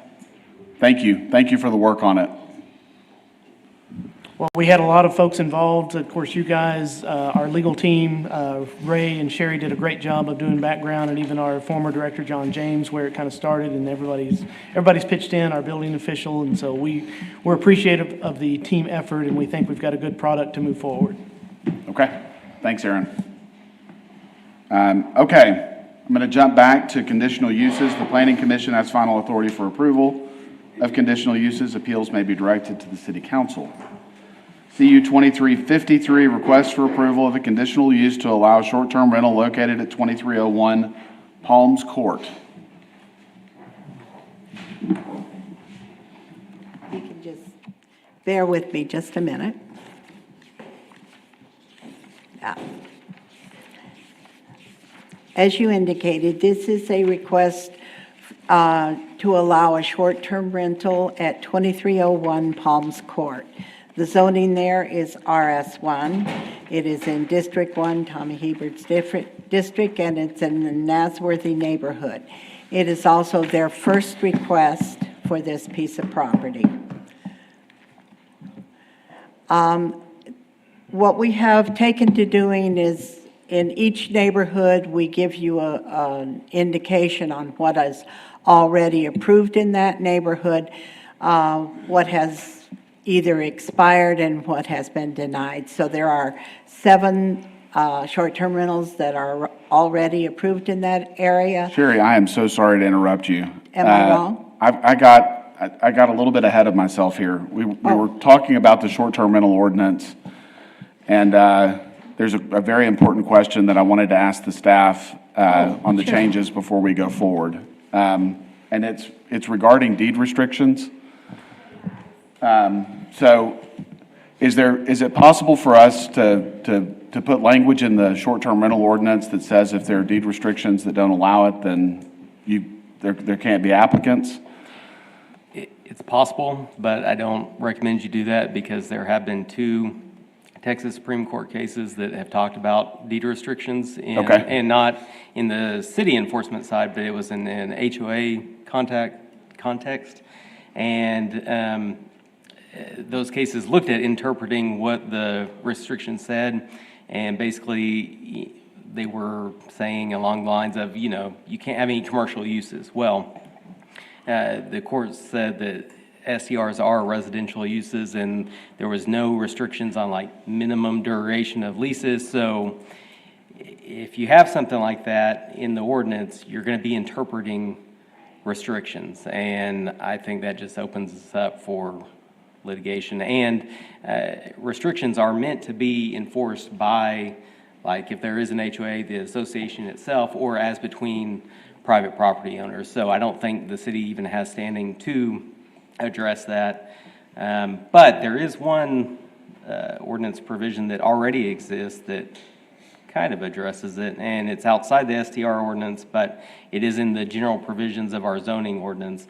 Thank you. Thank you for the work on it. Well, we had a lot of folks involved. Of course, you guys, our legal team, Ray and Sherry did a great job of doing background, and even our former director, John James, where it kind of started, and everybody's pitched in, our building official, and so we're appreciative of the team effort, and we think we've got a good product to move forward. Okay. Thanks, Aaron. Okay. I'm going to jump back to conditional uses. The Planning Commission has final authority for approval of conditional uses. Appeals may be directed to the City Council. CU 2353, request for approval of a conditional use to allow short-term rental located at 2301 Palms Court. You can just bear with me just a minute. As you indicated, this is a request to allow a short-term rental at 2301 Palms Court. The zoning there is RS1. It is in District 1, Tommy Hebert's district, and it's in the Nasworthy neighborhood. It is also their first request for this piece of property. What we have taken to doing is, in each neighborhood, we give you an indication on what is already approved in that neighborhood, what has either expired and what has been denied. So there are 7 short-term rentals that are already approved in that area. Sherry, I am so sorry to interrupt you. Am I wrong? I got a little bit ahead of myself here. We were talking about the short-term rental ordinance, and there's a very important question that I wanted to ask the staff on the changes before we go forward. And it's regarding deed restrictions. So is it possible for us to put language in the short-term rental ordinance that says if there are deed restrictions that don't allow it, then there can't be applicants? It's possible, but I don't recommend you do that because there have been 2 Texas Supreme Court cases that have talked about deed restrictions, and not in the city enforcement side, but it was in an HOA context. And those cases looked at interpreting what the restriction said, and basically they were saying along the lines of, you can't have any commercial uses. Well, the court said that STRs are residential uses, and there was no restrictions on like minimum duration of leases. So if you have something like that in the ordinance, you're going to be interpreting restrictions, and I think that just opens us up for litigation. And restrictions are meant to be enforced by, like, if there is an HOA, the association itself, or as between private property owners. So I don't think the city even has standing to address that. But there is one ordinance provision that already exists that kind of addresses it, and it's outside the STR ordinance, but it is in the general provisions of our zoning ordinance.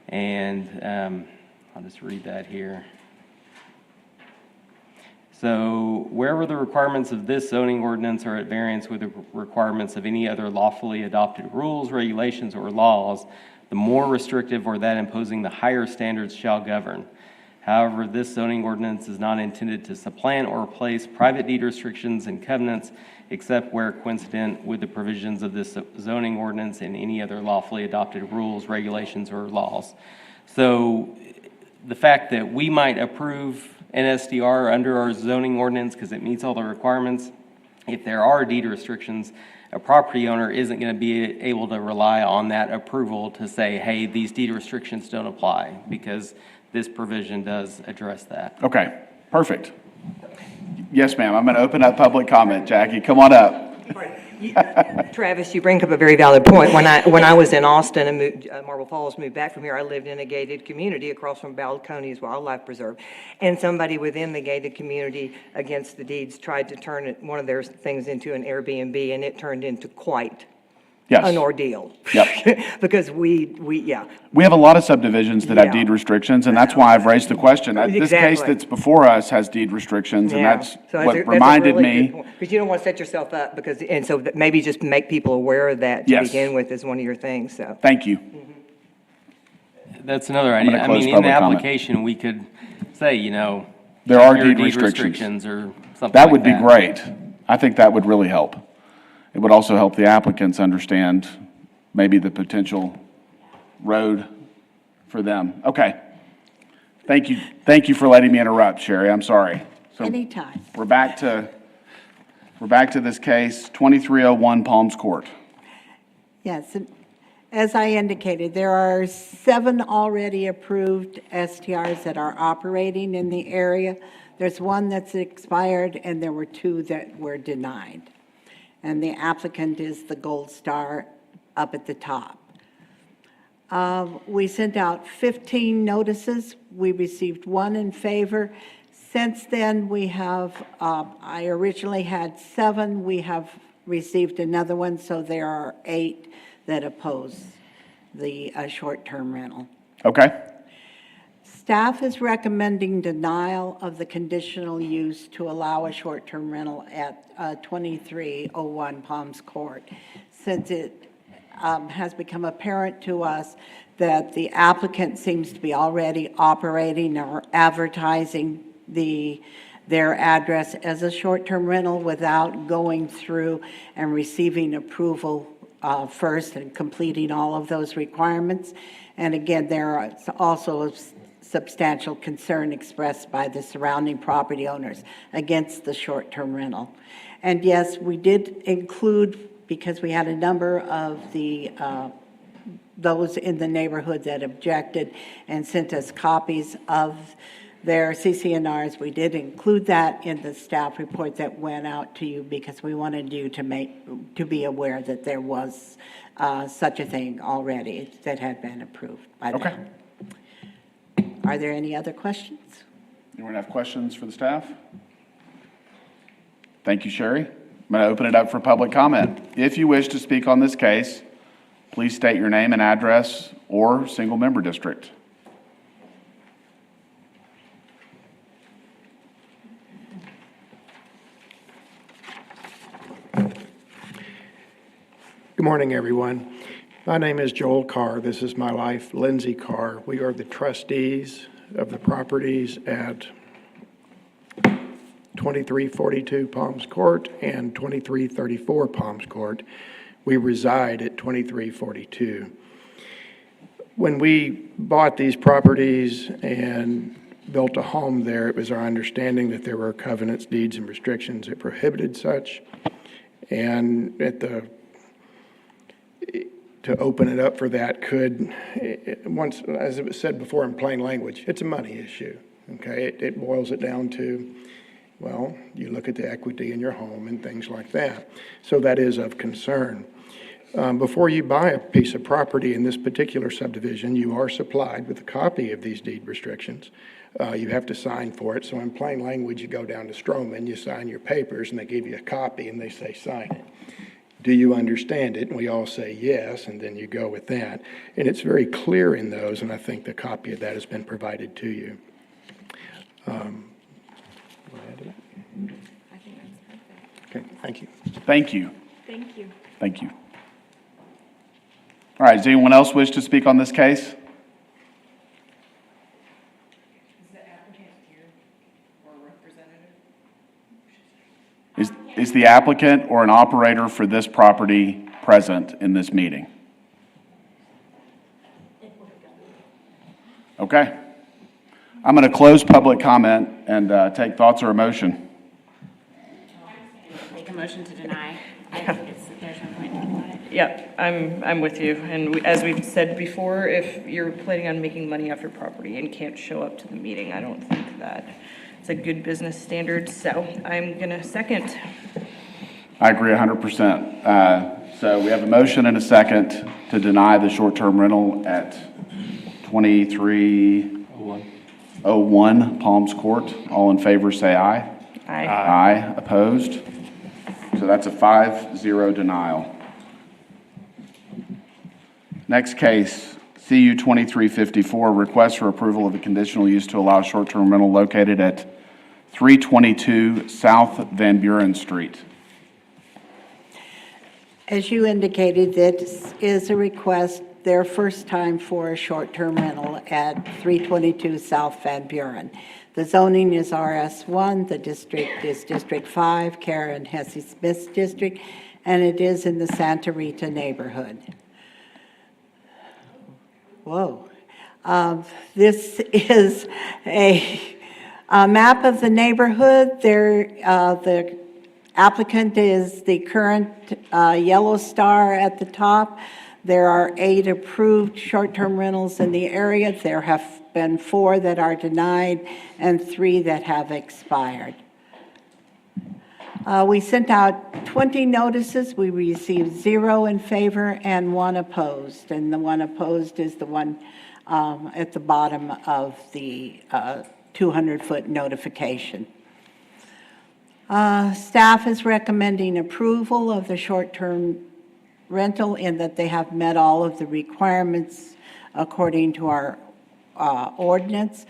And I'll just read that here. So, wherever the requirements of this zoning ordinance are at variance with the requirements of any other lawfully adopted rules, regulations, or laws, the more restrictive or that imposing the higher standards shall govern. However, this zoning ordinance is not intended to supplant or replace private deed restrictions and covenants except where coincident with the provisions of this zoning ordinance and any other lawfully adopted rules, regulations, or laws. So the fact that we might approve an SDR under our zoning ordinance because it meets all the requirements, if there are deed restrictions, a property owner isn't going to be able to rely on that approval to say, hey, these deed restrictions don't apply, because this provision does address that. Okay, perfect. Yes, ma'am, I'm going to open up public comment. Jackie, come on up. Travis, you bring up a very valid point. When I was in Austin and moved, Marble Falls, moved back from here, I lived in a gated community across from Balcones Wildlife Preserve. And somebody within the gated community against the deeds tried to turn one of their things into an Airbnb, and it turned into quite an ordeal. Yep. Because we have a lot of subdivisions that have deed restrictions, and that's why I've raised the question. This case that's before us has deed restrictions, and that's what reminded me. Because you don't want to set yourself up, and so maybe just make people aware of that to begin with is one of your things, so. Thank you. That's another idea. I mean, in the application, we could say, there are deed restrictions or something that like would be great. I think that would really help. It would also help the applicants understand maybe the potential road for them. Okay. Thank you. Thank you for letting me interrupt, Sherry. I'm sorry. So anytime. We're back to this case, 2301 Palms Court. Yes, and as I indicated, there are 7 already approved STRs that are operating in the area. There's one that's expired, and there were 2 that were denied. And the applicant is the Gold Star up at the top. We sent out 15 notices. We received 1 in favor. Since then, we have, I originally had 7. We have received another one, so there are 8 that oppose the short-term rental. Okay. Staff is recommending denial of the conditional use to allow a short-term rental at 2301 Palms Court, since it has become apparent to us that the applicant seems to be already operating or advertising their address as a short-term rental without going through and receiving approval first and completing all of those requirements. And again, there are also substantial concern expressed by the surrounding property owners against the short-term rental. And yes, we did include, because we had a number of those in the neighborhood that objected and sent us copies of their CCNRs, we did include that in the staff report that went out to you, because we wanted you to be aware that there was such a thing already that had been approved by them. Okay. Are there any other questions? Anyone have questions for the staff? Thank you, Sherry. I'm going to open it up for public comment. If you wish to speak on this case, please state your name and address or single member district. Good morning, everyone. My name is Joel Carr. This is my wife, Lindsay Carr. We are the trustees of the properties at 2342 Palms Court and 2334 Palms Court. We reside at 2342. When we bought these properties and built a home there, it was our understanding that there were covenants, deeds, and restrictions that prohibited such. And to open it up for that once, as it was said before in plain language, it's a money issue, okay? It boils it down to, well, you look at the equity in your home and things like that. So that is of concern. Before you buy a piece of property in this particular subdivision, you are supplied with a copy of these deed restrictions. You have to sign for it. So in plain language, you go down to Stroman, you sign your papers, and they give you a copy, and they say, sign it. Do you understand it? And we all say yes, and then you go with that. And it's very clear in those, and I think the copy of that has been provided to you. Okay, thank you. Thank you. Thank you. Thank you. All right, does anyone else wish to speak on this case? the applicant or an operator for this property present in this meeting? Okay. I'm going to close public comment and take thoughts or a motion. Make a motion to deny. I think there's no point in doing it. Yep, I'm with you. And as we've said before, if you're planning on making money off your property and can't show up to the meeting, I don't think that it's a good business standard. So I'm going to second. I agree 100%. So we have a motion and a second to deny the short-term rental at 2301 Palms Court. All in favor, say aye. Aye. Aye. Opposed? So that's a 5-0 denial. Next case, CU 2354, request for approval of a conditional use to allow short-term rental located at 322 South Van Buren Street. As you indicated, this is a request, their first time for a short-term rental at 322 South Van Buren. The zoning is RS1, the district is District 5, Karen Hesse Smith's district, and it is in the Santa Rita neighborhood. Whoa. This is a map of the neighborhood. The applicant is the current yellow star at the top. There are 8 approved short-term rentals in the area. There have been 4 that are denied and 3 that have expired. We sent out 20 notices. We received 0 in favor and 1 opposed. And the 1 opposed is the one at the bottom of the 200-foot notification. Staff is recommending approval of the short-term rental in that they have met all of the requirements according to our ordinance.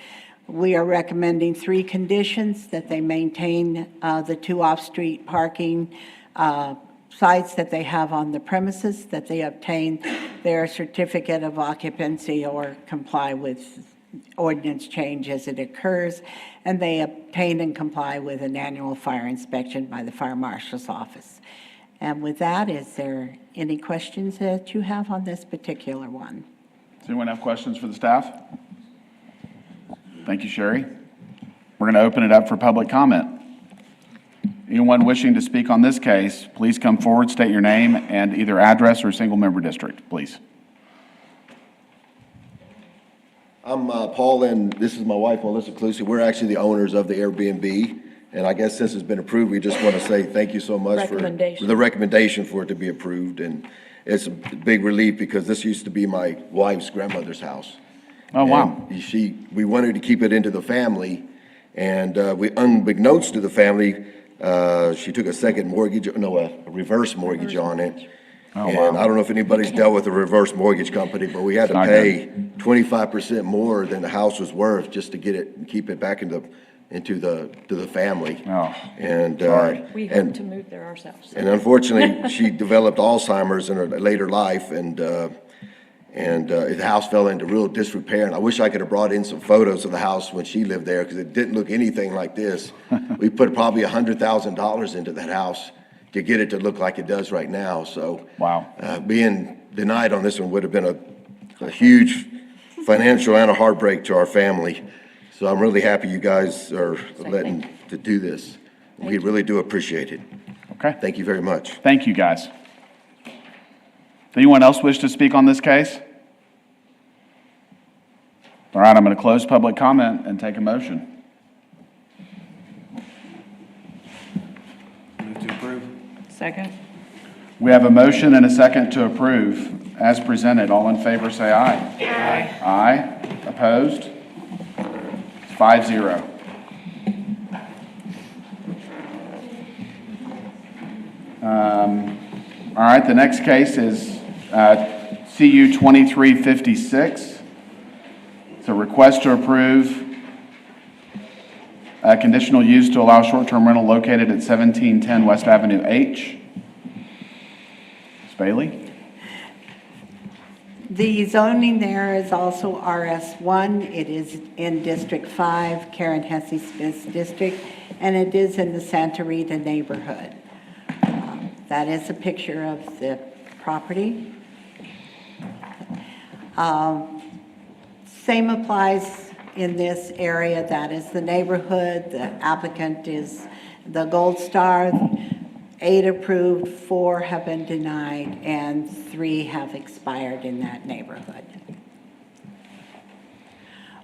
We are recommending 3 conditions: that they maintain the 2 off-street parking sites that they have on the premises, that they obtain their certificate of occupancy or comply with ordinance change as it occurs, and they obtain and comply with an annual fire inspection by the fire marshal's office. And with that, is there any questions that you have on this particular one? Does anyone have questions for the staff? Thank you, Sherry. We're going to open it up for public comment. Anyone wishing to speak on this case, please come forward, state your name and either address or single-member district, please. I'm Paul, and this is my wife, Melissa Clusi. We're actually the owners of the Airbnb, and I guess since it's been approved, we just want to say thank you so much for the recommendation for it to be approved, and it's a big relief because this used to be my wife's grandmother's house. Oh, wow. And we wanted to keep it into the family, and unbeknownst to the family, she took a reverse mortgage on it. Oh, and wow. I don't know if anybody's dealt with a reverse mortgage company, but we had to pay 25% more than the house was worth just to get it and keep it back into the family. Oh, and we hope to move there ourselves. And unfortunately, she developed Alzheimer's in her later life, and the house fell into real disrepair. And I wish I could have brought in some photos of the house when she lived there, because it didn't look anything like this. We put probably $100,000 into that house to get it to look like it does right now. So wow, being denied on this one would have been a huge financial and a heartbreak to our family. So I'm really happy you guys are letting to do this. We really do appreciate it. Okay. Thank you very much. Thank you, guys. Anyone else wish to speak on this case? All right, I'm going to close public comment and take a motion. Move to approve. Second. We have a motion and a second to approve as presented. All in favor, say aye. Aye. Aye. Opposed? 5-0. All right, the next case is CU 2356. It's a request to approve a conditional use to allow short-term rental located at 1710 West Avenue H. Ms. Bailey? The zoning there is also RS1. It is in District 5, Karen Hesse Smith's district, and it is in the Santa Rita neighborhood. That is a picture of the property. Same applies in this area. That is the neighborhood. The applicant is the Gold Star. 8 approved, 4 have been denied, and 3 have expired in that neighborhood.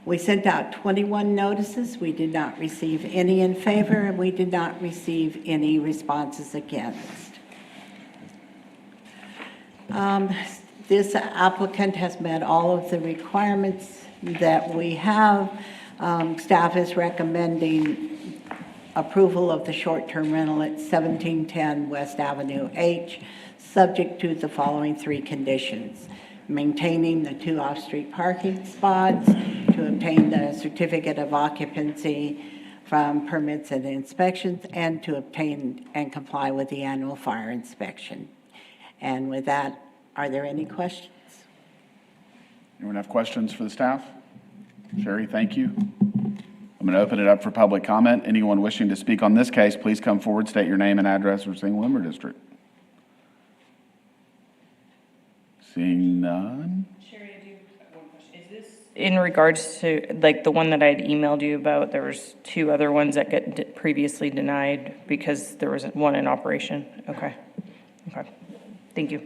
We sent out 21 notices. We did not receive any in favor, and we did not receive any responses against. This applicant has met all of the requirements that we have. Staff is recommending approval of the short-term rental at 1710 West Avenue H, subject to the following 3 conditions: maintaining the 2 off-street parking spots, to obtain the certificate of occupancy from permits and inspections, and to obtain and comply with the annual fire inspection. And with that, are there any questions? Anyone have questions for the staff? Sherry, thank you. I'm going to open it up for public comment. Anyone wishing to speak on this case, please come forward, state your name and address for single member district. Seeing none? Sherry, I do have one question. Is this in regards to, like, the one that I had emailed you about? There was 2 other ones that got previously denied because there was one in operation. Okay. Thank you.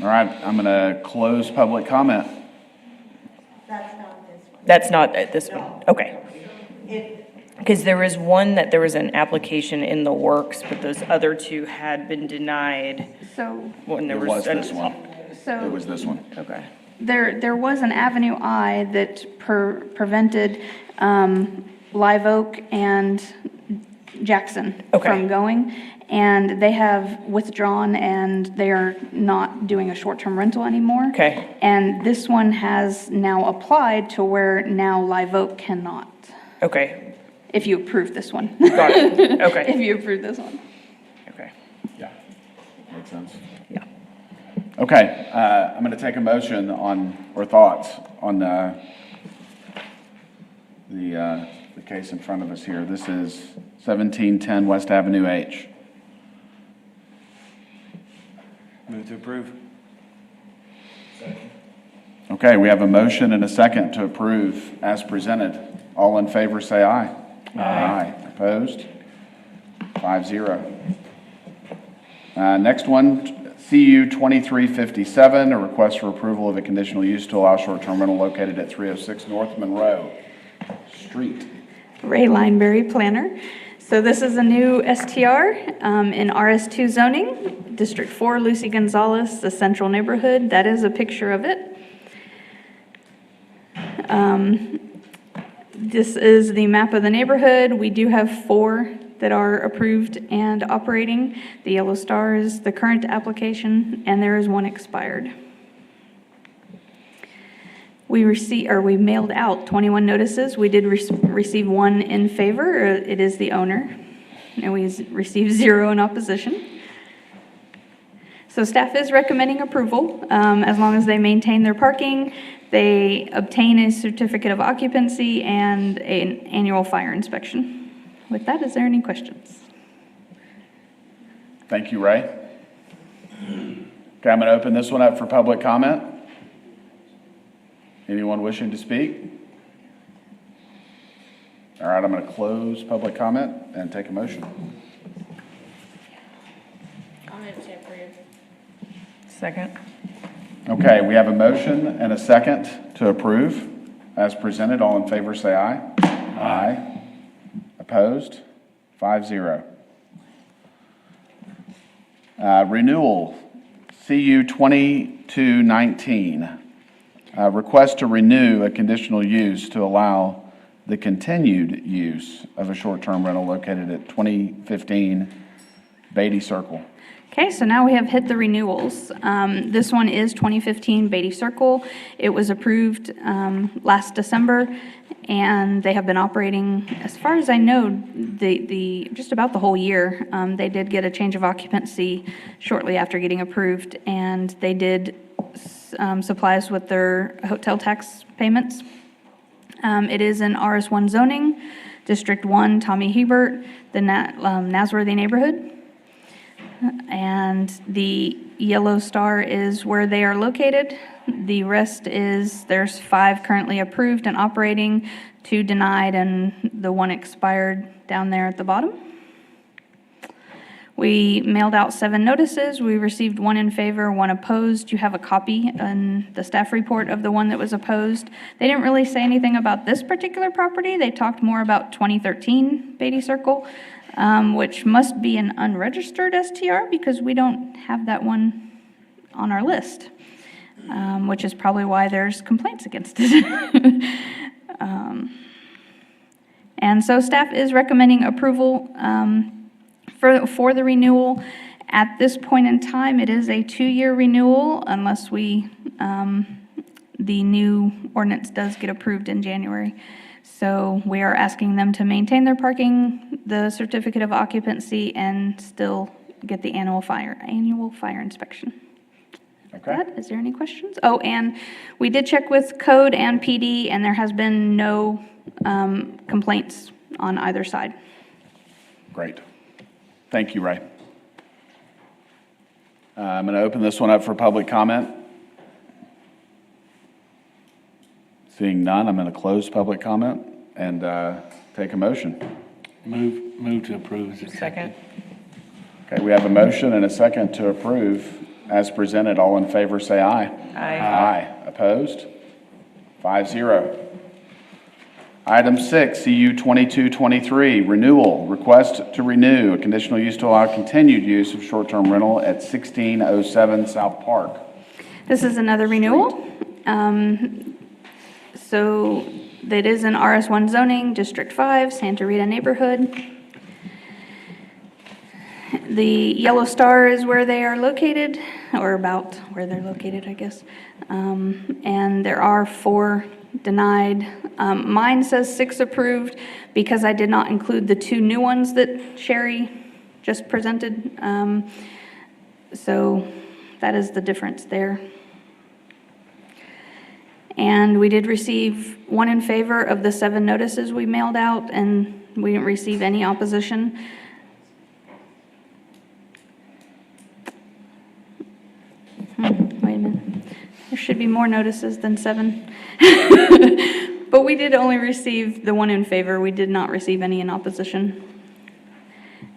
All right, I'm going to close public comment. That's not That's not this this one. one? Okay. Because there was one that there was an application in the works, but those other 2 had been denied. So, When there It was this one. so. It was this one. Okay. There was an Avenue I that prevented Live Oak and Jackson from going, and they have withdrawn, and they are not doing a short-term rental anymore. Okay. And this one has now applied to where now Live Oak cannot, Okay. if you approve this one. Got it. Okay. If you approve this one. Okay. Yeah, makes sense. Yeah. Okay, I'm going to take a motion on, or thoughts on the case in front of us here. This is 1710 West Avenue H. Move to approve. Okay, we have a motion and a second to approve as presented. All in favor, say aye. Aye. Opposed? 5-0. Next one, CU 2357, a request for approval of a conditional use to allow short-term rental located at 306 North Monroe Street. Ray Lineberry, planner. So this is a new STR in RS2 zoning, District 4, Lucy Gonzalez, the central neighborhood. That is a picture of it. This is the map of the neighborhood. We do have 4 that are approved and operating. The yellow star is the current application, and there is 1 expired. We mailed out 21 notices. We did receive 1 in favor. It is the owner. And we received 0 in opposition. So staff is recommending approval as long as they maintain their parking, they obtain a certificate of occupancy, and an annual fire inspection. With that, is there any questions? Thank you, Ray. Okay, I'm going to open this one up for public comment. Anyone wishing to speak? All right, I'm going to close public comment and take a motion. I'll move to approve. Second. Okay, we have a motion and a second to approve as presented. All in favor, say aye. Aye. Opposed? 5-0. Renewal, CU 2219. Request to renew a conditional use to allow the continued use of a short-term rental located at 2015 Beatty Circle. Okay, so now we have hit the renewals. This one is 2015 Beatty Circle. It was approved last December, and they have been operating, as far as I know, just about the whole year. They did get a change of occupancy shortly after getting approved, and they did supply us with their hotel tax payments. It is in RS1 zoning, District 1, Tommy Hebert, the Nasworthy neighborhood. and the yellow star is where they are located. The rest is, there's 5 currently approved and operating, 2 denied, and the 1 expired down there at the bottom. We mailed out 7 notices. We received 1 in favor, 1 opposed. You have a copy in the staff report of the one that was opposed. They didn't really say anything about this particular property. They talked more about 2013 Beatty Circle, which must be an unregistered STR because we don't have that one on our list, which is probably why there's complaints against it. And so staff is recommending approval for the renewal. At this point in time, it is a 2-year renewal unless the new ordinance does get approved in January. So we are asking them to maintain their parking, the certificate of occupancy, and still get the annual fire inspection. Okay. Is there any questions? Oh, and we did check with code and PD, and there has been no complaints on either side. Great. Thank you, Ray. I'm going to open this one up for public comment. Seeing none, I'm going to close public comment and take a motion. Move to approve. Second. Okay, we have a motion and a second to approve as presented. All in favor, say aye. Aye. Aye. Opposed? 5-0. Item 6, CU 2223, renewal. Request to renew a conditional use to allow continued use of short-term rental at 1607 South Park. This is another renewal. So that is in RS1 zoning, District 5, Santa Rita neighborhood. The yellow star is where they are located, or about where they're located, I guess. And there are 4 denied. Mine says 6 approved because I did not include the 2 new ones that Sherry just presented. So that is the difference there. And we did receive 1 in favor of the 7 notices we mailed out, and we didn't receive any opposition. Wait a minute. There should be more notices than 7. But we did only receive the 1 in favor. We did not receive any in opposition.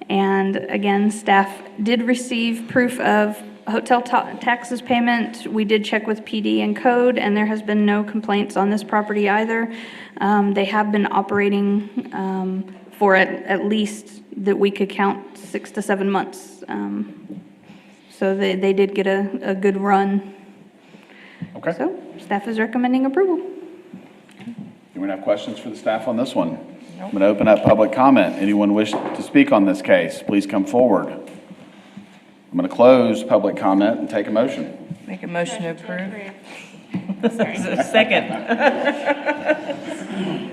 And again, staff did receive proof of hotel taxes payment. We did check with PD and code, and there has been no complaints on this property either. They have been operating for at least that we could count 6 to 7 months. So they did get a good run. Okay. So staff is recommending approval. Anyone have questions for the staff on this one? I'm going to open up public comment. Anyone wish to speak on this case, please come forward. I'm going to close public comment and take a motion. Make a motion to approve. Second.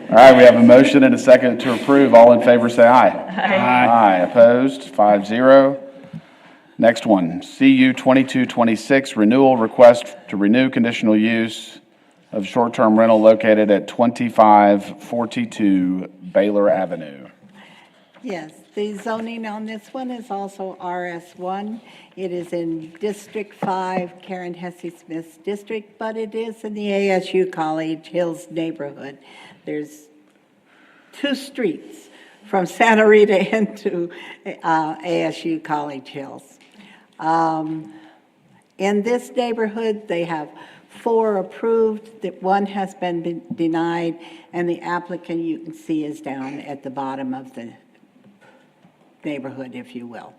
All right, we have a motion and a second to approve. All in favor, say aye. Aye. Aye. Opposed? 5-0. Next one, CU 2226, renewal request to renew conditional use of short-term rental located at 2542 Baylor Avenue. Yes, the zoning on this one is also RS1. It is in District 5, Karen Hesse Smith's district, but it is in the ASU College Hills neighborhood. There's 2 streets from Santa Rita into ASU College Hills. In this neighborhood, they have 4 approved, that 1 has been denied, and the applicant, you can see, is down at the bottom of the neighborhood, if you will.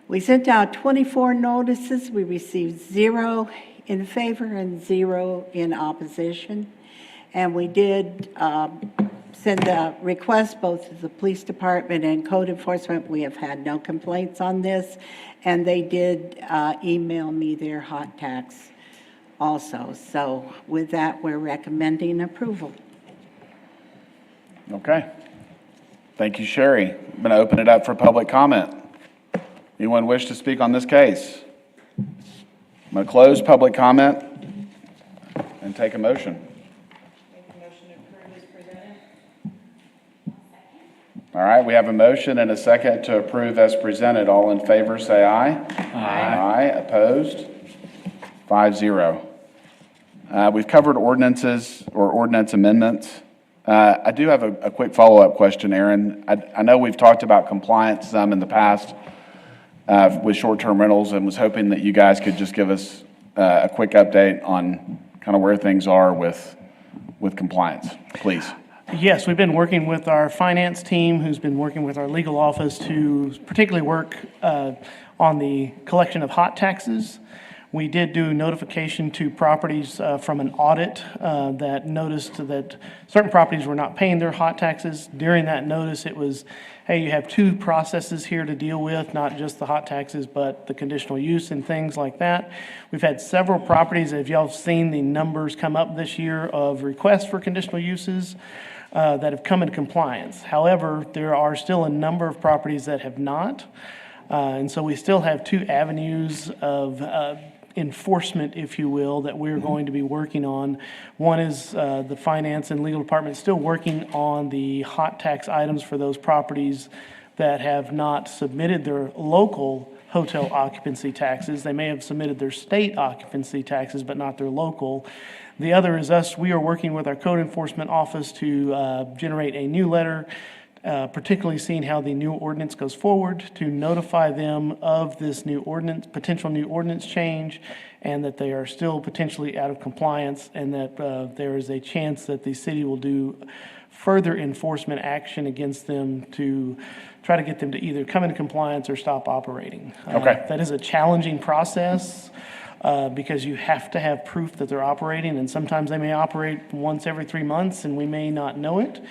We sent out 24 notices. We received 0 in favor and 0 in opposition. And we did send a request both to the police department and code enforcement. We have had no complaints on this. And they did email me their hot tax also. So with that, we're recommending approval. Okay. Thank you, Sherry. I'm going to open it up for public comment. Anyone wish to speak on this case? I'm going to close public comment and take a motion. All right, we have a motion and a second to approve as presented. All in favor, say aye. Aye. Opposed? 5-0. We've covered ordinances or ordinance amendments. I do have a quick follow-up question, Aaron. I know we've talked about compliance some in the past with short-term rentals, and was hoping that you guys could just give us a quick update on kind of where things are with compliance, please. Yes, we've been working with our finance team, who's been working with our legal office to particularly work on the collection of hot taxes. We did do notification to properties from an audit that noticed that certain properties were not paying their hot taxes. During that notice, it was, hey, you have two processes here to deal with, not just the hot taxes, but the conditional use and things like that. We've had several properties, if y'all have seen the numbers come up this year of requests for conditional uses that have come into compliance. However, there are still a number of properties that have not. And so we still have two avenues of enforcement, if you will, that we're going to be working on. One is the finance and legal department still working on the hot tax items for those properties that have not submitted their local hotel occupancy taxes. They may have submitted their state occupancy taxes, but not their local. The other is us. We are working with our code enforcement office to generate a new letter, particularly seeing how the new ordinance goes forward, to notify them of this new ordinance, potential new ordinance change, and that they are still potentially out of compliance, and that there is a chance that the city will do further enforcement action against them to try to get them to either come into compliance or stop operating. Okay. That is a challenging process. Because you have to have proof that they're operating, and sometimes they may operate once every 3 months and we may not know it.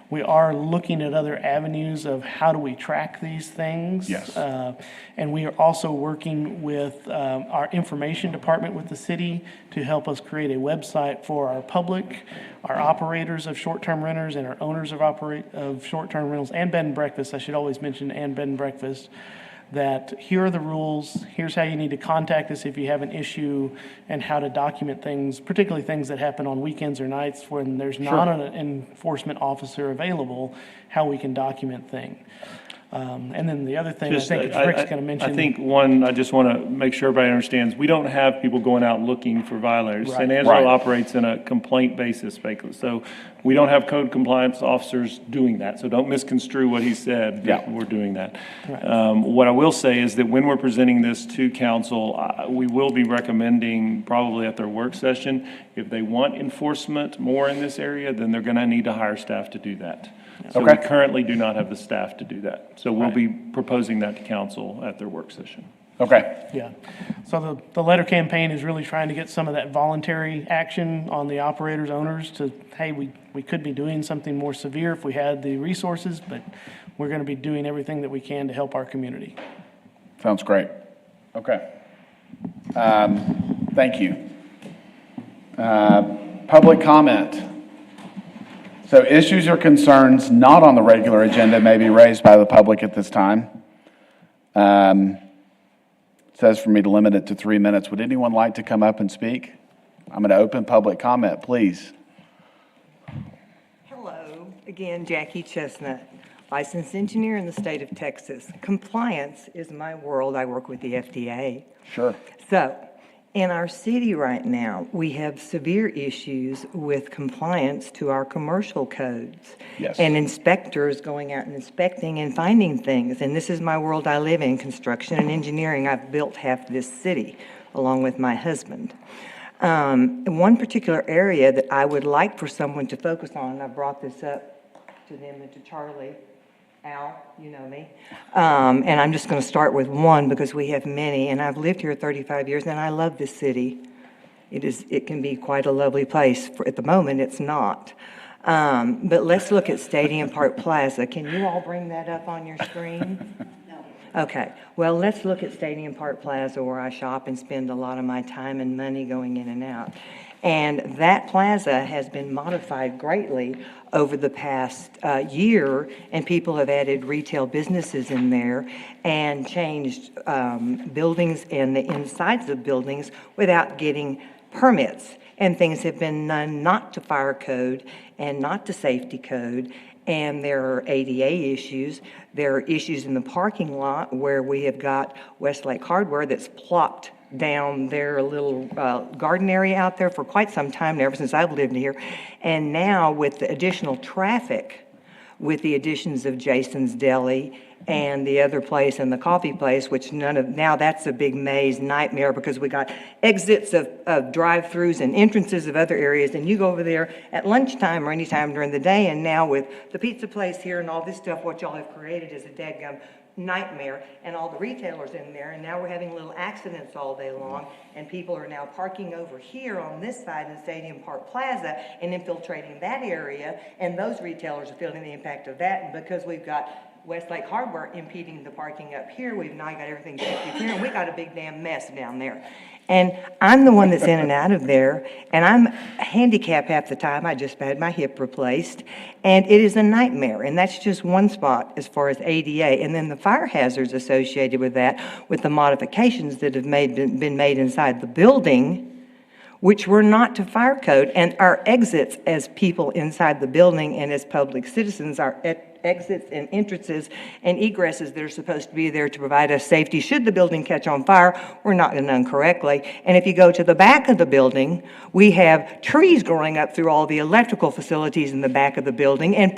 We are looking at other avenues of how do we track these things. Yes. And we are also working with our information department with the city to help us create a website for our public, our operators of short-term renters, and our owners of short-term rentals and bed and breakfast. I should always mention and bed and breakfast. That here are the rules, here's how you need to contact us if you have an issue, and how to document things, particularly things that happen on weekends or nights when there's not an enforcement officer available, how we can document things. And then the other thing I think Rick's going to mention. I think one, I just want to make sure everybody understands, we don't have people going out looking for violators. Right. San Angelo operates in a complaint basis, basically. So we don't have code compliance officers doing that. So don't misconstrue what he said. Yeah. We're doing that. Right. What I will say is that when we're presenting this to council, we will be recommending probably at their work session, if they want enforcement more in this area, then they're going to need to hire staff to do that. So we currently do not have the staff to do that. So we'll be proposing that to council at their work session. Okay. Yeah. So the letter campaign is really trying to get some of that voluntary action on the operators, owners to, hey, we could be doing something more severe if we had the resources, but we're going to be doing everything that we can to help our community. Sounds great. Okay. Thank you. Public comment. So issues or concerns not on the regular agenda may be raised by the public at this time. It says for me to limit it to 3 minutes. Would anyone like to come up and speak? I'm going to open public comment, please. Hello, again, Jackie Chestnut, licensed engineer in the state of Texas. Compliance is my world. I work with the FDA. Sure. So, in our city right now, we have severe issues with compliance to our commercial codes. Yes. And inspectors going out and inspecting and finding things. And this is my world I live in, construction and engineering. I've built half this city, along with my husband. One particular area that I would like for someone to focus on, and I brought this up to them and to Charlie, Al, you know me. And I'm just going to start with one because we have many, and I've lived here 35 years, and I love this city. It can be quite a lovely place. At the moment, it's not. But let's look at Stadium Park Plaza. Can you all bring that up on your screen? No. Okay. Well, let's look at Stadium Park Plaza, where I shop and spend a lot of my time and money going in and out. And that plaza has been modified greatly over the past year, and people have added retail businesses in there and changed buildings and the insides of buildings without getting permits. And things have been done not to fire code and not to safety code. and there are ADA issues. There are issues in the parking lot where we have got Westlake Hardware that's plopped down their little garden area out there for quite some time, ever since I've lived here. And now with the additional traffic, with the additions of Jason's Deli and the other place and the coffee place, which now that's a big maze nightmare because we got exits of drive-throughs and entrances of other areas, and you go over there at lunchtime or anytime during the day, and now with the pizza place here and all this stuff, what y'all have created is a dadgum nightmare, and all the retailers in there, and now we're having little accidents all day long, and people are now parking over here on this side in Stadium Park Plaza and infiltrating that area, and those retailers are feeling the impact of that, and because we've got Westlake Hardware impeding the parking up here, we've now got everything shifted here, and we got a big damn mess down there. And I'm the one that's in and out of there, and I'm handicapped half the time. I just had my hip replaced, and it is a nightmare. And that's just one spot as far as ADA. And then the fire hazards associated with that, with the modifications that have been made inside the building, which were not to fire code, and our exits as people inside the building and as public citizens, our exits and entrances and egresses that are supposed to be there to provide us safety should the building catch on fire, were not done correctly. And if you go to the back of the building, we have trees growing up through all the electrical facilities in the back of the building, and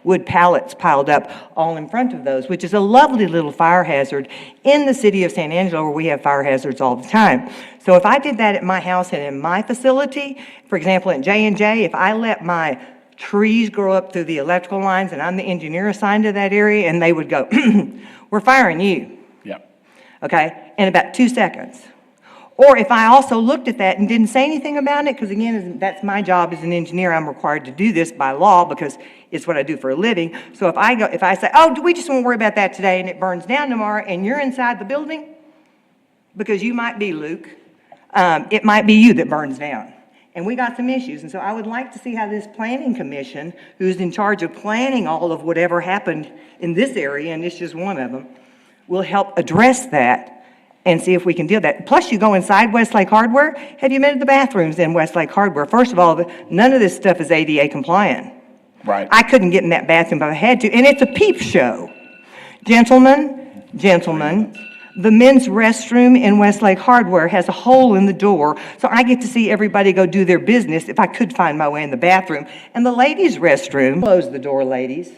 wood pallets piled up all in front of those, which is a lovely little fire hazard in the city of San Angelo, where we have fire hazards all the time. So if I did that at my house and in my facility, for example, at J&J, if I let my trees grow up through the electrical lines and I'm the engineer assigned to that area, and they would go, we're firing you. Yep. Okay, in about 2 seconds. Or if I also looked at that and didn't say anything about it, because again, that's my job as an engineer, I'm required to do this by law because it's what I do for a living. So if I say, oh, we just won't worry about that today, and it burns down tomorrow, and you're inside the building, because you might be Luke, it might be you that burns down. And we got some issues, and so I would like to see how this planning commission, who's in charge of planning all of whatever happened in this area, and it's just one of them, will help address that and see if we can deal with that. Plus, you go inside Westlake Hardware. Have you been to the bathrooms in Westlake Hardware? First of all, none of this stuff is ADA compliant. Right. I couldn't get in that bathroom, but I had to, and it's a peep show. Gentlemen, the men's restroom in Westlake Hardware has a hole in the door, so I get to see everybody go do their business if I could find my way in the bathroom. And the ladies' restroom, close the door, ladies.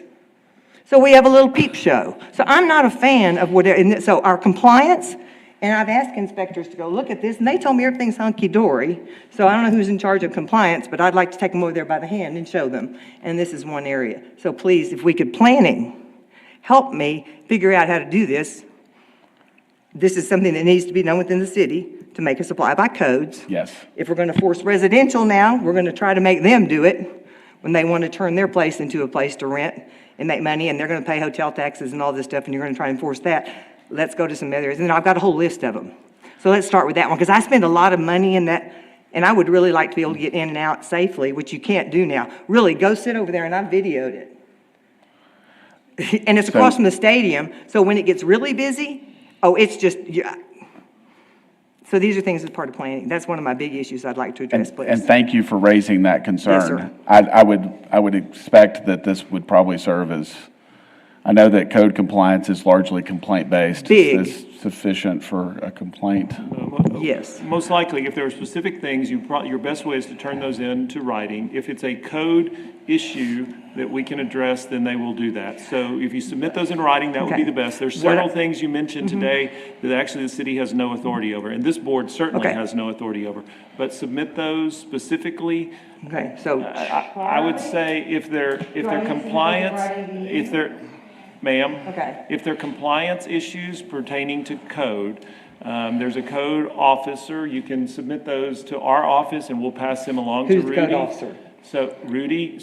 So we have a little peep show. So I'm not a fan of whatever, and so our compliance, and I've asked inspectors to go look at this, and they told me everything's hunky-dory. So I don't know who's in charge of compliance, but I'd like to take them over there by the hand and show them. And this is one area. So please, if we could planning, help me figure out how to do this. This is something that needs to be done within the city to make us apply by codes. Yes. If we're going to force residential now, we're going to try to make them do it when they want to turn their place into a place to rent and make money, and they're going to pay hotel taxes and all this stuff, and you're going to try and enforce that. Let's go to some other areas. And I've got a whole list of them. So let's start with that one, because I spend a lot of money in that, and I would really like to be able to get in and out safely, which you can't do now. Really, go sit over there, and I videoed it. And it's across from the stadium, so when it gets really busy, it's just, yeah. So these are things as part of planning. That's one of my big issues I'd like to address, please. And thank you for raising that concern. Yes, sir. I would expect that this would probably serve as, I know that code compliance is largely complaint-based. Big. Is this sufficient for a complaint? Yes. Most likely, if there are specific things, your best way is to turn those into writing. If it's a code issue that we can address, then they will do that. So if you submit those in writing, that would be the best. There's several things you mentioned today that actually the city has no authority over, and this board certainly has no authority over. But submit those specifically. Okay, so I would say if they're compliance, ma'am, if they're compliance issues pertaining to code, there's a code officer. You can submit those to our office, and we'll pass them along to Rudy. Who's the code officer? So Rudy,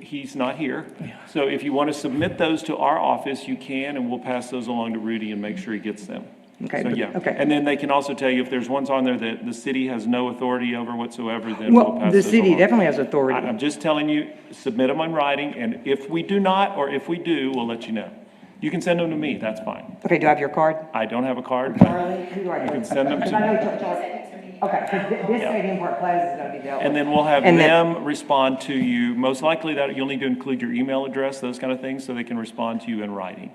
he's not here. So if you want to submit those to our office, you can, and we'll pass those along to Rudy and make sure he gets them. Okay. So, yeah. Okay. And then they can also tell you if there's ones on there that the city has no authority over whatsoever, then we'll pass those the city along. definitely has authority. I'm just telling you, submit them in writing, and if we do not, or if we do, we'll let you know. You can send them to me, that's fine. Okay, do I have your card? I don't have a card, but you can send them to me. Okay, so this Stadium Park Plaza is gonna be dealt with. And then we'll have And then- them respond to you. Most likely that you'll need to include your email address, those kind of things, so they can respond to you in writing.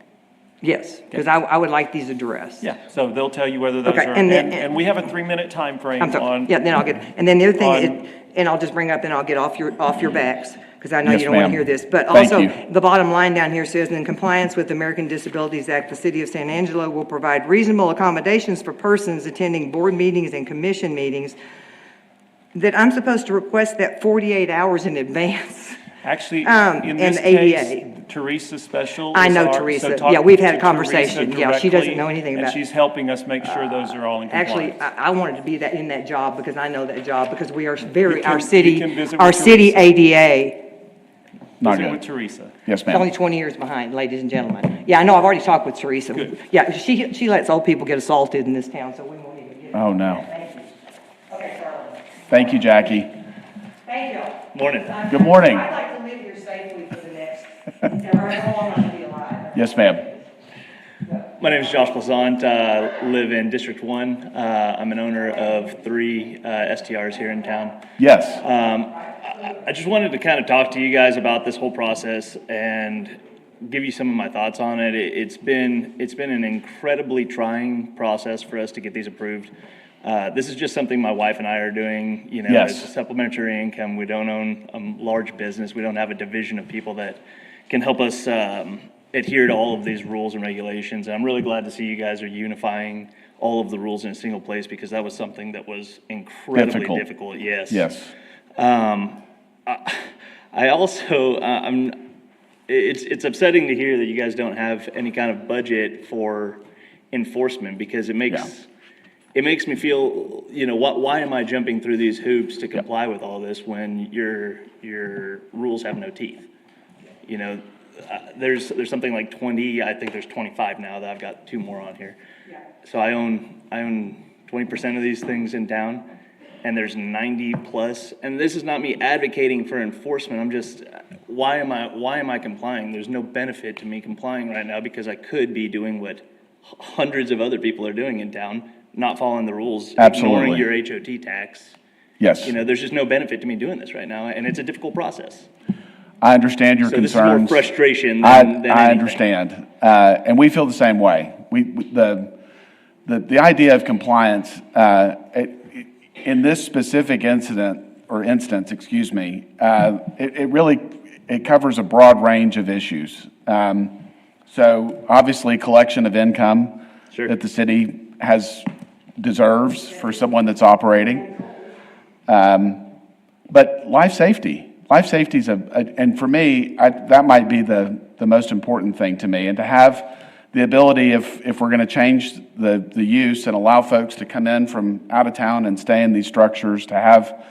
Yes, because I would like these addressed. Yeah, so they'll tell you whether those Okay, are, and then- and we have a 3-minute time frame I'm sorry, on. yeah, then I'll get, and then the other thing, on- and I'll just bring up, and I'll get off your backs, because I know Yes, you don't want to ma'am. hear this. But Thank also, you. the bottom line down here says, in compliance with the American Disabilities Act, the city of San Angelo will provide reasonable accommodations for persons attending board meetings and commission meetings, that I'm supposed to request that 48 hours in advance. Actually, in and this the case, ADA. Teresa Special. I is know our- so Teresa. talk Yeah, we've had a to conversation. Teresa Yeah, she doesn't directly, know anything and about- she's helping us make sure those are all in compliance. Actually, I wanted to be in that job, because I know that job, because we are You very, can- our you city, can visit our with city Teresa. ADA Not Visit good. with Teresa. Yes, is only ma'am. 20 years behind, ladies and gentlemen. Yeah, I know, I've already talked with Teresa. Good. Yeah, she lets old people get assaulted in this town, so we won't even get. Oh, no. Thank you. Okay, Charlie. Thank you, Jackie. Thank you. Morning. Good morning. I'd like to live here safely for the next, however long I'm gonna be alive. Yes, ma'am. My name is Josh Plazant, live in District 1. I'm an owner of 3 STRs here in town. Yes. I just wanted to kind of talk to you guys about this whole process and give you some of my thoughts on it. It's been an incredibly trying process for us to get these approved. This is just something my wife and I are doing, you know, Yes. as a supplementary income. We don't own a large business. We don't have a division of people that can help us adhere to all of these rules and regulations. And I'm really glad to see you guys are unifying all of the rules in a single place, because that was something that was incredibly difficult. Yes. Yes. I also, it's upsetting to hear that you guys don't have any kind of budget for enforcement, because it makes me feel, you know, why am I jumping through these hoops to comply with all this when your rules have no teeth? You know, there's something like 20, I think there's 25 now that I've got 2 more on here. So I own 20% of these things in town, and there's 90 plus, and this is not me advocating for enforcement. I'm just, why am I complying? There's no benefit to me complying right now, because I could be doing what hundreds of other people are doing in town, not following the rules, ignoring Absolutely. your HOT tax. Yes. You know, there's just no benefit to me doing this right now, and it's a difficult process. I understand your So this is more concerns. frustration I than anything. understand. And we feel the same way. The idea of compliance, in this specific instance, excuse me, it really covers a broad range of issues. So obviously, collection of income that the city deserves for someone that's operating. But life safety is and for me, that might be the most important thing to me. And to have the ability, if we're going to change the use and allow folks to come in from out of town and stay in these structures, to have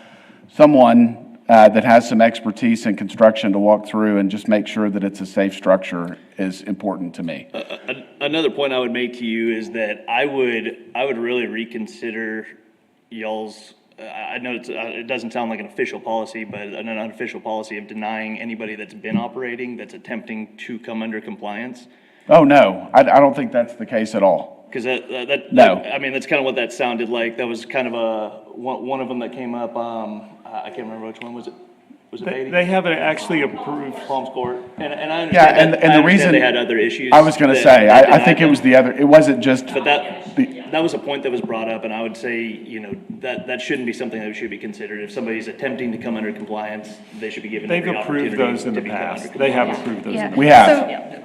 someone that has some expertise in construction to walk through and just make sure that it's a safe structure is important to me. Another point I would make to you is that I would really reconsider y'all's, I know it doesn't sound like an official policy, but an unofficial policy of denying anybody that's been operating, that's attempting to come under compliance. Oh, no, I don't think that's the case at all. Because No. I mean, that's kind of what that sounded like. That was kind of one of them that came up. I can't remember which one was it. Was it Beatty? They haven't actually approved. Palms Court, and I understand. Yeah, and that, the I understand reason they had other issues. I was going to say, I think it was the other. It wasn't just. But that was a point that was brought up, and I would say, you know, that shouldn't be something that should be considered. If somebody's attempting to come under compliance, they should be given They've every approved opportunity those in to the become past. under They have compliance. approved those. Yeah. We have. So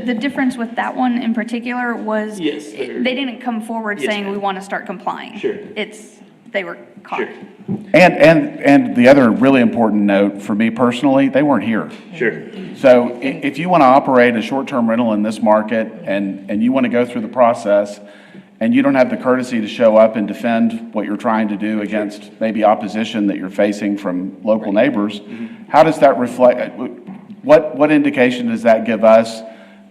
the difference with that one in particular was Yes, they didn't come forward Yes, saying ma'am. we want to start complying. Sure. They were caught. And the other really important note for me personally, they weren't here. Sure. So if you want to operate a short-term rental in this market and you want to go through the process and you don't have the courtesy to show up and defend what you're trying to do against maybe opposition that you're facing from local neighbors, how does that reflect, what indication does that give us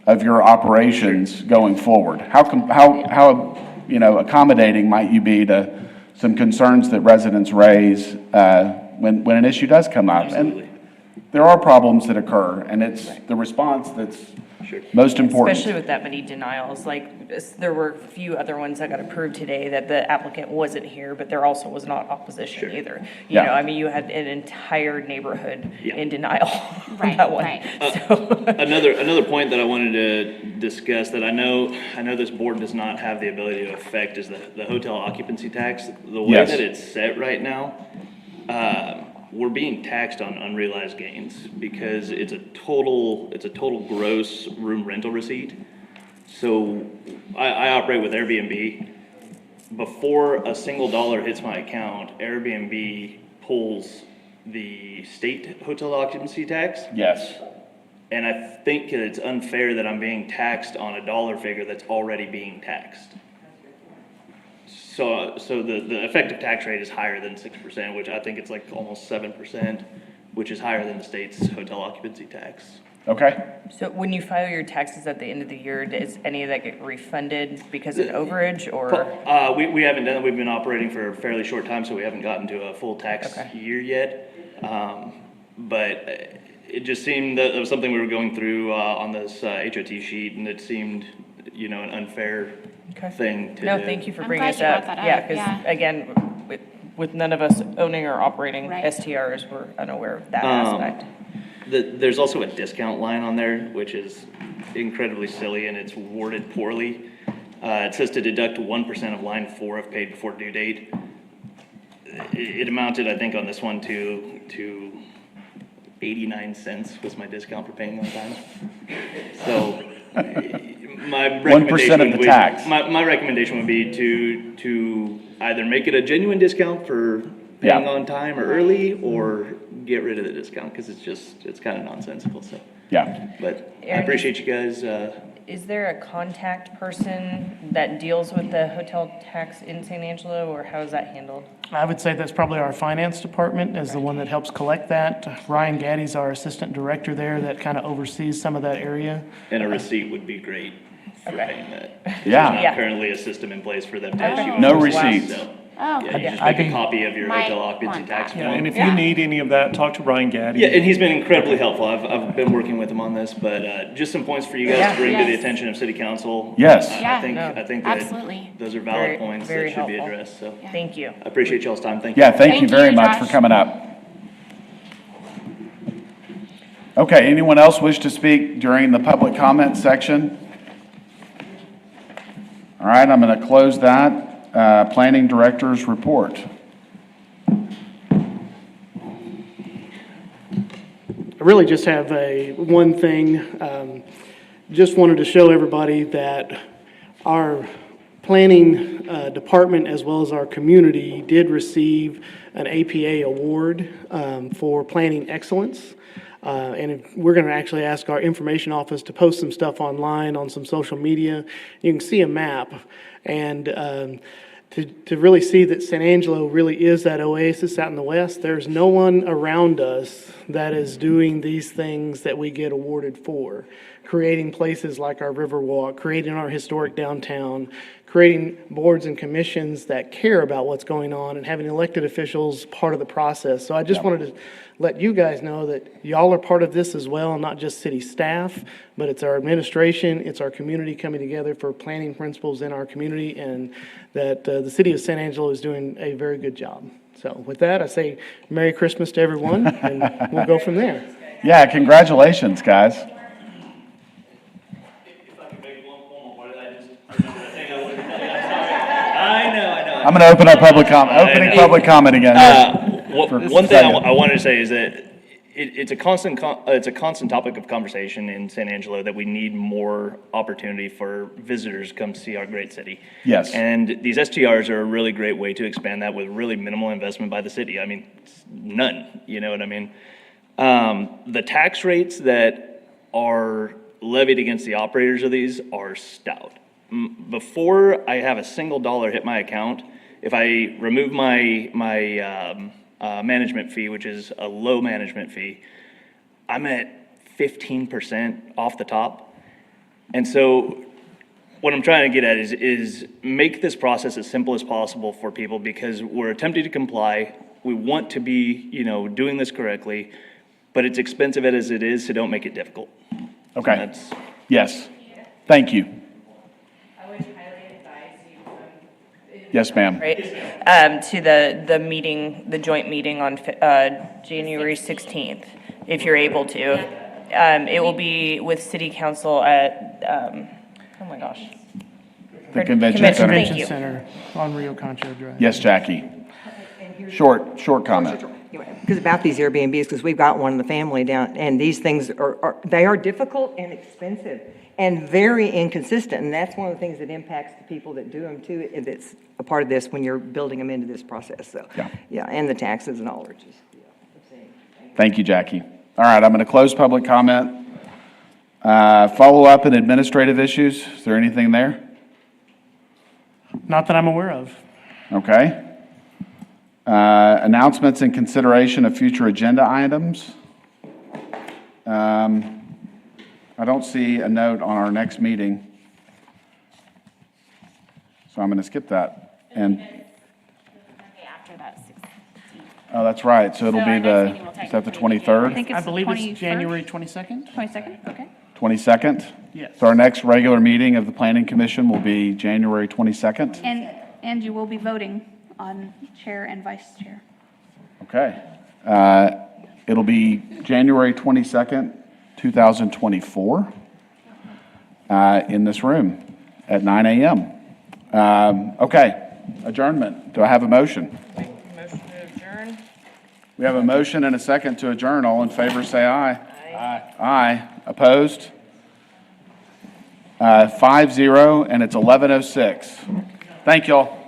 of your operations going forward? How accommodating might you be to some concerns that residents raise when an issue does come up? Absolutely. And there are problems that occur, and it's the response that's Most important. Especially with that many denials, like, there were a few other ones that got approved today that the applicant wasn't here, but there also was not opposition either. You Yeah. know, I mean, you had an entire neighborhood in denial on Right, that one. right. Another point that I wanted to discuss that I know this board does not have the ability to affect is the hotel occupancy tax. The way Yes. that it's set right now, we're being taxed on unrealized gains because it's a total gross room rental receipt. So I operate with Airbnb. Before a single dollar hits my account, Airbnb pulls the state hotel occupancy tax. Yes. And I think that it's unfair that I'm being taxed on a dollar figure that's already being taxed. So the effective tax rate is higher than 6%, which I think it's like almost 7%, which is higher than the state's hotel occupancy tax. Okay. So when you file your taxes at the end of the year, does any of that get refunded because of overage or? We haven't done it. We've been operating for a fairly short time, so we haven't gotten to a full tax year yet. But it just seemed that it was something we were going through on this HOT sheet, and it seemed, an unfair thing to do. No, thank you for I'm bringing glad us you brought up. that Yeah, up, because yeah. again, with none of us owning or operating Right. STRs, we're unaware of that aspect. There's also a discount line on there, which is incredibly silly, and it's worded poorly. It says to deduct 1% of line 4 if paid before due date. It amounted, I think, on this one to 89 cents was my discount for paying on time. So my recommendation 1% of the would- tax. My recommendation would be to either make it a genuine discount for paying on time or early, or get rid of the discount, because it's kind of nonsensical, so. Yeah. But I Aaron, appreciate you guys, Is there a contact person that deals with the hotel tax in San Angelo, or how is that handled? I would say that's probably our finance department is the one that helps collect that. Ryan Gaddy's our assistant director there that kind of oversees some of that area. and a receipt would be great for paying that. Yeah. There's not currently a system in place for them to issue. No a receipt, receipts. so, Oh, Yeah, you just I'd make a be- copy of your Might hotel occupancy want tax that. Yeah, form. and if you need any of that, talk to Ryan Gaddy. Yeah, and he's been incredibly helpful. I've been working with him on this, but just some points for you guys to bring to the Yes. attention of city council. Yes. Yeah. I think that Absolutely. those are valid Very- points very that should be helpful. addressed, so. Thank you. I appreciate y'all's time. Thank you. Yeah, thank you Thank very you, much for Josh. coming up. Okay, anyone else wish to speak during the public comment section? All right, I'm going to close that. Planning Director's report. I really just have one thing. Just wanted to show everybody that our planning department, as well as our community, did receive an APA award for planning excellence. And we're going to actually ask our information office to post some stuff online on some social media. You can see a map, and to really see that San Angelo really is that oasis out in the west. There's no one around us that is doing these things that we get awarded for. Creating places like our Riverwalk, creating our historic downtown, creating boards and commissions that care about what's going on, and having elected officials part of the process. So I just wanted to let you guys know that y'all are part of this as well, not just city staff, but it's our administration, it's our community coming together for planning principles in our community, and that the city of San Angelo is doing a very good job. So with that, I say Merry Christmas to everyone, and we'll go from there. Yeah, congratulations, guys. If I could make one more point, I just remembered a thing I wanted to tell you. I'm sorry. I know. I'm going to open up public comment, opening public comment again. One thing I wanted to say is that it's a constant topic of conversation in San Angelo that we need more opportunity for visitors to come see our great city. Yes. And these STRs are a really great way to expand that with really minimal investment by the city. I mean, none, you know what I mean? The tax rates that are levied against the operators of these are stout. Before I have a single dollar hit my account, if I remove my management fee, which is a low management fee, I'm at 15% off the top. And so what I'm trying to get at is make this process as simple as possible for people, because we're attempting to comply. We want to be, doing this correctly, but it's expensive as it is, so don't make it difficult. Okay. Yes. Thank you. Yes, ma'am. Right, to the meeting, the joint meeting on, January 16th, if you're able to. It will be with city council at, oh my gosh. The convention Convention, center. thank Convention you. Center on Rio Concho Drive. Yes, Jackie. Short comment. Because about these Airbnbs, because we've got one in the family down, and these things they are difficult and expensive and very inconsistent, and that's one of the things that impacts the people that do them too, and it's a part of this when you're building them into this process, so. Yeah, and the taxes and all, just, Thank you, Jackie. All right, I'm going to close public comment. Follow-up and administrative issues. Is there anything there? Not that I'm aware of. Okay. Announcements and consideration of future agenda items. I don't see a note on our next meeting, so I'm going to skip that. And, After that, 16th. oh, that's right, so it'll So be our next the, meeting will is that the technically be 23rd? I think I believe it's January 22nd. 22nd, okay. 22nd? Yes. So our next regular meeting of the Planning Commission will be January 22nd? And you will be voting on chair and vice chair. Okay. It'll be January 22nd, 2024, in this room at 9 a.m. Okay, adjournment. Do I have a motion? Motion to adjourn. We have a motion and a second to adjourn. All in favor, say aye. Aye. Aye. Opposed? 5-0, and it's 11:06. Thank y'all.